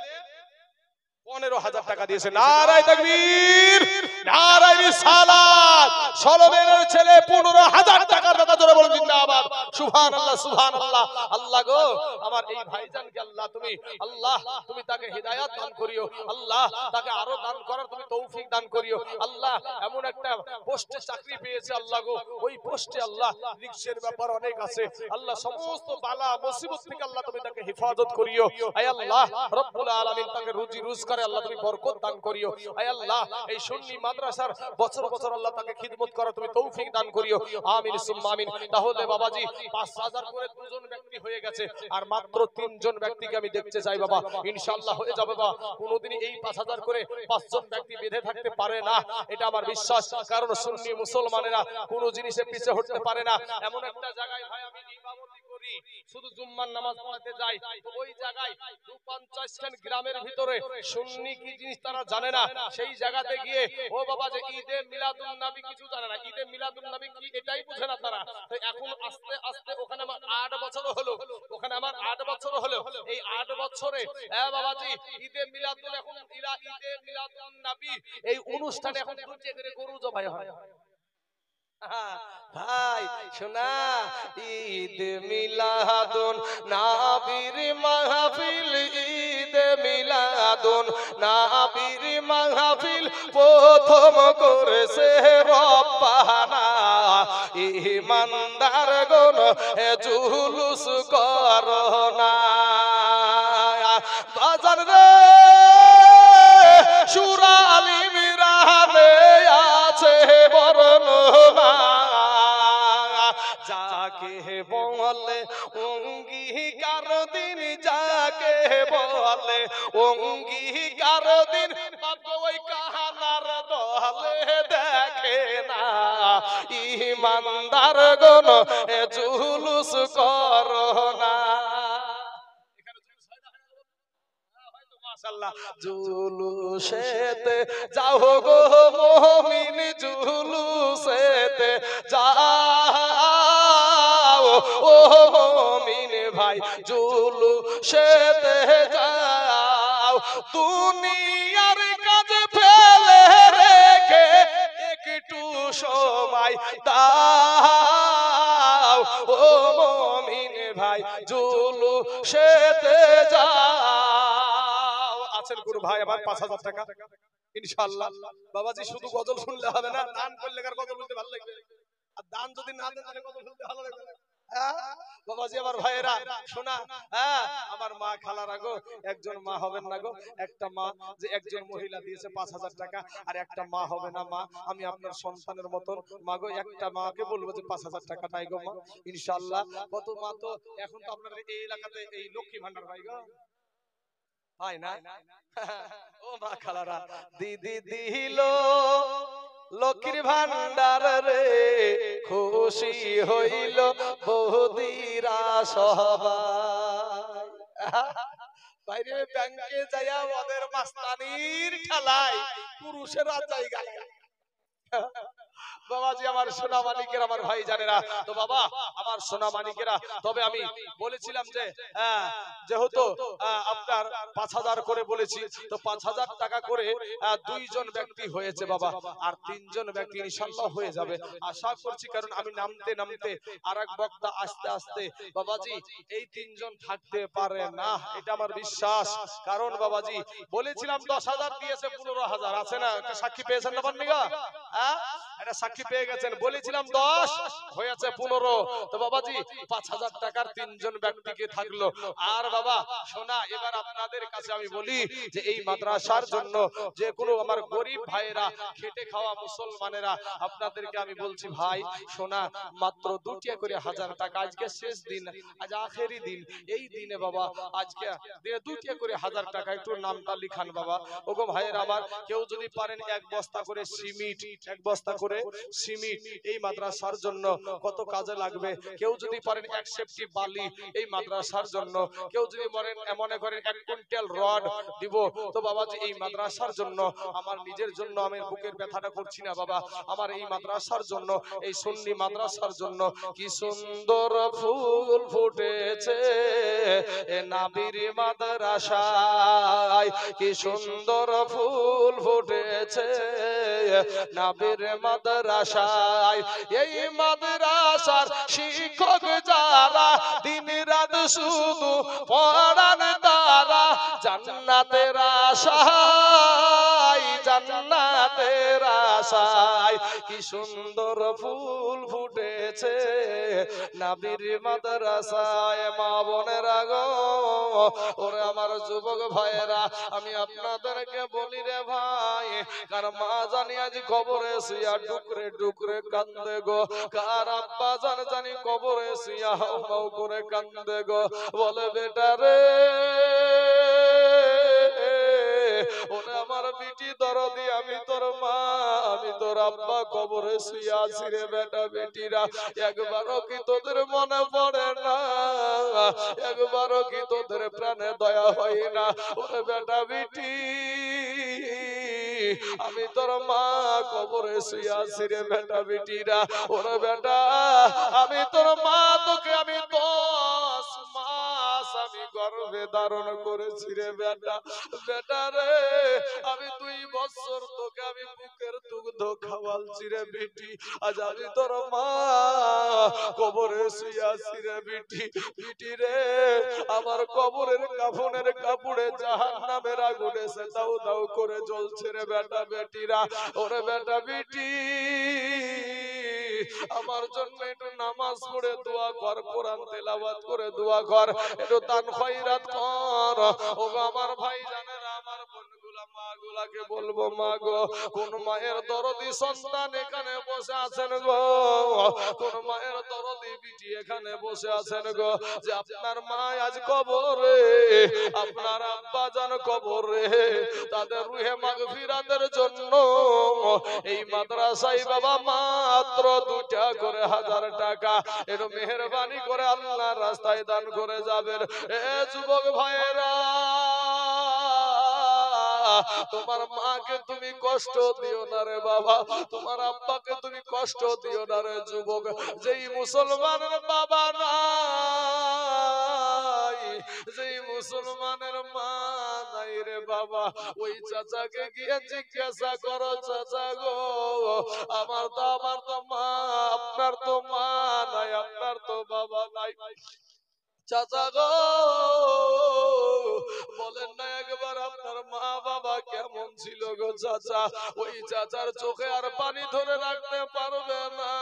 S1: 15,000 টাকা দিয়েছে। নারায়ে তাকবীর, নারায়ে রিসালাত। সলোমনের ছেলে 15,000 টাকার দাতা, জোরে বলেন জিন্দাবাদ। সুবহানাল্লাহ সুবহানাল্লাহ। আল্লাহ গো আমার এই ভাইজানকে আল্লাহ তুমি, আল্লাহ তুমি তাকে হিদায়াত দান করিও। আল্লাহ তাকে আরো দান করার তুমি তৌফিক দান করিও। আল্লাহ এমন একটা পোস্টে চাকরি পেয়েছে আল্লাহ গো, ওই পোস্টে আল্লাহ রিস্কের ব্যাপার অনেক আছে। আল্লাহ সমস্ত বালা মুসিবত থেকে আল্লাহ তুমি তাকে হেফাজত করিও। আয় আল্লাহ রব্বুল আলামিন তাকে রুজি রোজগার আল্লাহ তুমি বরকত দান করিও। আয় আল্লাহ এই সুন্নি মাদ্রাসার বছর বছর আল্লাহ তাকে খিদমত করার তুমি তৌফিক দান করিও। আমিন সুম্মা আমিন। তাহলে বাবাজি 5,000 করে দুজন ব্যক্তি হয়ে গেছে, আর মাত্র 3 জন ব্যক্তিকে আমি দেখতে চাই বাবা, ইনশাআল্লাহ হয়ে যাবে বাবা। কোনোদিনই এই 5,000 করে 5 জন ব্যক্তি বেঁধে থাকতে পারে না, এটা আমার বিশ্বাস। কারণ সুন্নি মুসলমানেরা কোনো জিনিসে পিছে হটতে পারে না। এমন একটা জায়গায় ভাই আমি ইমামতি করি, শুধু জুম্মার নামাজ পড়াতে যাই, তো ওই জায়গায় 250 খান গ্রামের ভিতরে সুন্নি কি জিনিস তারা জানে না। সেই জায়গাতে গিয়ে ও বাবা যে ঈদে মিলাদুন নবী কিছু জানে না, ঈদে মিলাদুন নবী কি এটাই বুঝে না তারা। তো এখন আস্তে আস্তে ওখানে আমার 8 বছর হলো, ওখানে আমার 8 বছর হলো। এই 8 বছরে বাবাজি ঈদে মিলাদুন, এখন ঈদে মিলাদুন নবী এই অনুষ্ঠানে এখন দুটি করে গরু জবাই হয়। ভাই শোনা, ঈদ মিলাদুন নবীর মাহফিল, ঈদ মিলাদুন নবীর মাহফিল প্রথম করেছে রব্বানা। ঈমানদার গণ জুলুস করোনা, বাজার রে সূরা আল ইমরানে আছে বর্ণনা, যাকে বলে অঙ্গীকার দিন, যাকে বলে অঙ্গীকার দিন, বাবা ওই কাহানার দলে দেখে না। ঈমানদার গণ জুলুস করোনা। জুলুসেতে যাও গো মুমিন, জুলুসেতে যাও ও মুমিন ভাই, জুলুসেতে যাও। দুনিয়ার কাজ ফেলে রেখে একটু সময় দাও ও মুমিন ভাই, জুলুসেতে যাও। আছেন কোন ভাই আমার 5,000 টাকা ইনশাআল্লাহ। বাবাজি শুধু গজল শুনলে হবে না, দান করলে কার গজল বলতে ভালো লাগবে, আর দান যদি না দেন তাহলে গজল শুনতে ভালো লাগবে। বাবাজি আমার ভাইয়েরা শোনা, হ্যাঁ আমার মা খালারা গো, একজন মা হবেন না গো, একটা মা যে একজন মহিলা দিয়েছে 5,000 টাকা, আর একটা মা হবে না মা, আমি আপনার সন্তানের মতন মা গো, একটা মাকে বলবো যে 5,000 টাকা নাই গো মা, ইনশাআল্লাহ। কত মা তো এখন তো আপনার এই এলাকাতে এই লক্ষ্মী ভান্ডার ভাই গো হয় না। ও মা খালারা, দিদি দিল লক্ষ্মীর ভান্ডার রে, খুশি হইল বৌদিরা সবাই। বাইরে ব্যাংকে যাইয়া ওদের মাস্তানির খেলায় পুরুষেরা জায়গা। বাবাজি আমার সোনা মানিকের আমার ভাই জানেরা, তো বাবা আমার সোনা মানিকেরা, তবে আমি বলেছিলাম যে যেহেতু আপনার 5,000 করে বলেছি, তো 5,000 টাকা করে দুইজন ব্যক্তি হয়েছে বাবা, আর তিনজন ব্যক্তি ইনশাআল্লাহ হয়ে যাবে আশা করছি, কারণ আমি নামতে নামতে আরেক বক্তা আস্তে আস্তে বাবাজি এই তিনজন থাকতে পারে না, এটা আমার বিশ্বাস। কারণ বাবাজি বলেছিলাম 10,000 দিয়েছে 15,000 আছে না, সাক্ষী পেয়েছেন না পান্নিগা? হ্যাঁ এটা সাক্ষী পেয়ে গেছেন, বলেছিলাম 10 হয়েছে 15, তো বাবাজি 5,000 টাকার তিনজন ব্যক্তিকে থাকলো। আর বাবা শোনা, এবার আপনাদের কাছে আমি বলি যে এই মাদ্রাসার জন্য যে কোনো আমার গরিব ভাইয়েরা, খেটে খাওয়া মুসলমানেরা, আপনাদেরকে আমি বলছি ভাই শোনা, মাত্র 2 টাকা করে 1,000 টাকা, আজকে শেষ দিন, আজ আখেরি দিন, এই দিনে বাবা আজকে দিনে 2 টাকা করে 1,000 টাকা, একটু নামটা লিখান বাবা। ওগো ভাইয়েরা আমার, কেউ যদি পারেন 1 বস্তা করে সিমেন্ট, 1 বস্তা করে সিমেন্ট এই মাদ্রাসার জন্য কত কাজে লাগবে, কেউ যদি পারেন 1 সেফটি বালি এই মাদ্রাসার জন্য, কেউ যদি মনে করেন 1 কুইন্টাল রড দিব, তো বাবাজি এই মাদ্রাসার জন্য, আমার নিজের জন্য আমি বুকের ব্যথাটা করছি না বাবা, আমার এই মাদ্রাসার জন্য, এই সুন্নি মাদ্রাসার জন্য, কি সুন্দর ফুল ফুটেছে এ নাবির মাদ্রাসায়, কি সুন্দর ফুল ফুটেছে নাবির মাদ্রাসায়, এই মাদ্রাসার শিক্ষক যারা দিন রাত শুধু পড়ান তারা, জান্নাতের আশায়, জান্নাতের আশায়, কি সুন্দর ফুল ফুটেছে নাবির মাদ্রাসায়। মা বোনেরা গো, ওরে আমার যুবক ভাইয়েরা, আমি আপনাদেরকে বলি রে ভাই, কার মা জানি আজ কবরে শুয়া ডুকরে ডুকরে কান্দে গো, কার আব্বা জানি কবরে শুয়া হাউ হাউ করে কান্দে গো, বলে বেটা রে ওরে আমার বিটি দরদি, আমি তোর মা, আমি তোর আব্বা কবরে শুয়ে আছি রে বেটা বেটিরা, একবারও কি তোদের মনে পড়ে না, একবারও কি তোদের প্রাণে দয়া হয় না, ওরে বেটা বেটি আমি তোর মা কবরে শুয়ে আছি রে বেটা বেটিরা, ওরে বেটা আমি তোর মা, তোকে আমি 10 মাস আমি গর্ভে ধারণ করেছি রে বেটা, বেটা রে আমি 2 বছর তোকে আমি বুকের দুগ্ধ খাওয়ালছি রে বেটি, আজ আমি তোর মা কবরে শুয়ে আছি রে বেটি, বেটি রে আমার কবরের কাফনের কাপড়ে জাহান্নামের আগুনে সে দাউ দাউ করে জ্বলছে রে বেটা বেটিরা, ওরে বেটা বেটি আমার জন্য একটু নামাজ পড়ে দোয়া কর, কোরআন তেলাওয়াত করে দোয়া কর, একটু দান খয়রাত কর। ও আমার ভাই জানেরা, আমার বোনগুলা মা গুলাকে বলবো, মা গো কোন মায়ের দরদি সন্তান এখানে বসে আছেন গো, কোন মায়ের দরদি বিটি এখানে বসে আছেন গো, যে আপনার মা আজ কবরে, আপনার আব্বা জান কবরে, তাদের রুহে মাগফিরাতের জন্য এই মাদ্রাসায় বাবা মাত্র 2 টাকা করে 1,000 টাকা একটু মেহেরবানি করে আল্লাহর রাস্তায় দান করে যাবেন। এ যুবক ভাইয়েরা, তোমার মাকে তুমি কষ্ট দিও না রে বাবা, তোমার আব্বাকে তুমি কষ্ট দিও না রে যুবক, যেই মুসলমানের বাবা নাই, যেই মুসলমানের মা নাই রে বাবা, ওই চাচাকে গিয়ে জিজ্ঞাসা করো, চাচা গো আমার তো মা, আপনার তো মা নাই, আপনার তো বাবা নাই, চাচা গো বলেন না একবার আপনার মা বাবা কেমন ছিল গো চাচা, ওই চাচার চোখে আর পানি ধরে রাখতে পারবে না।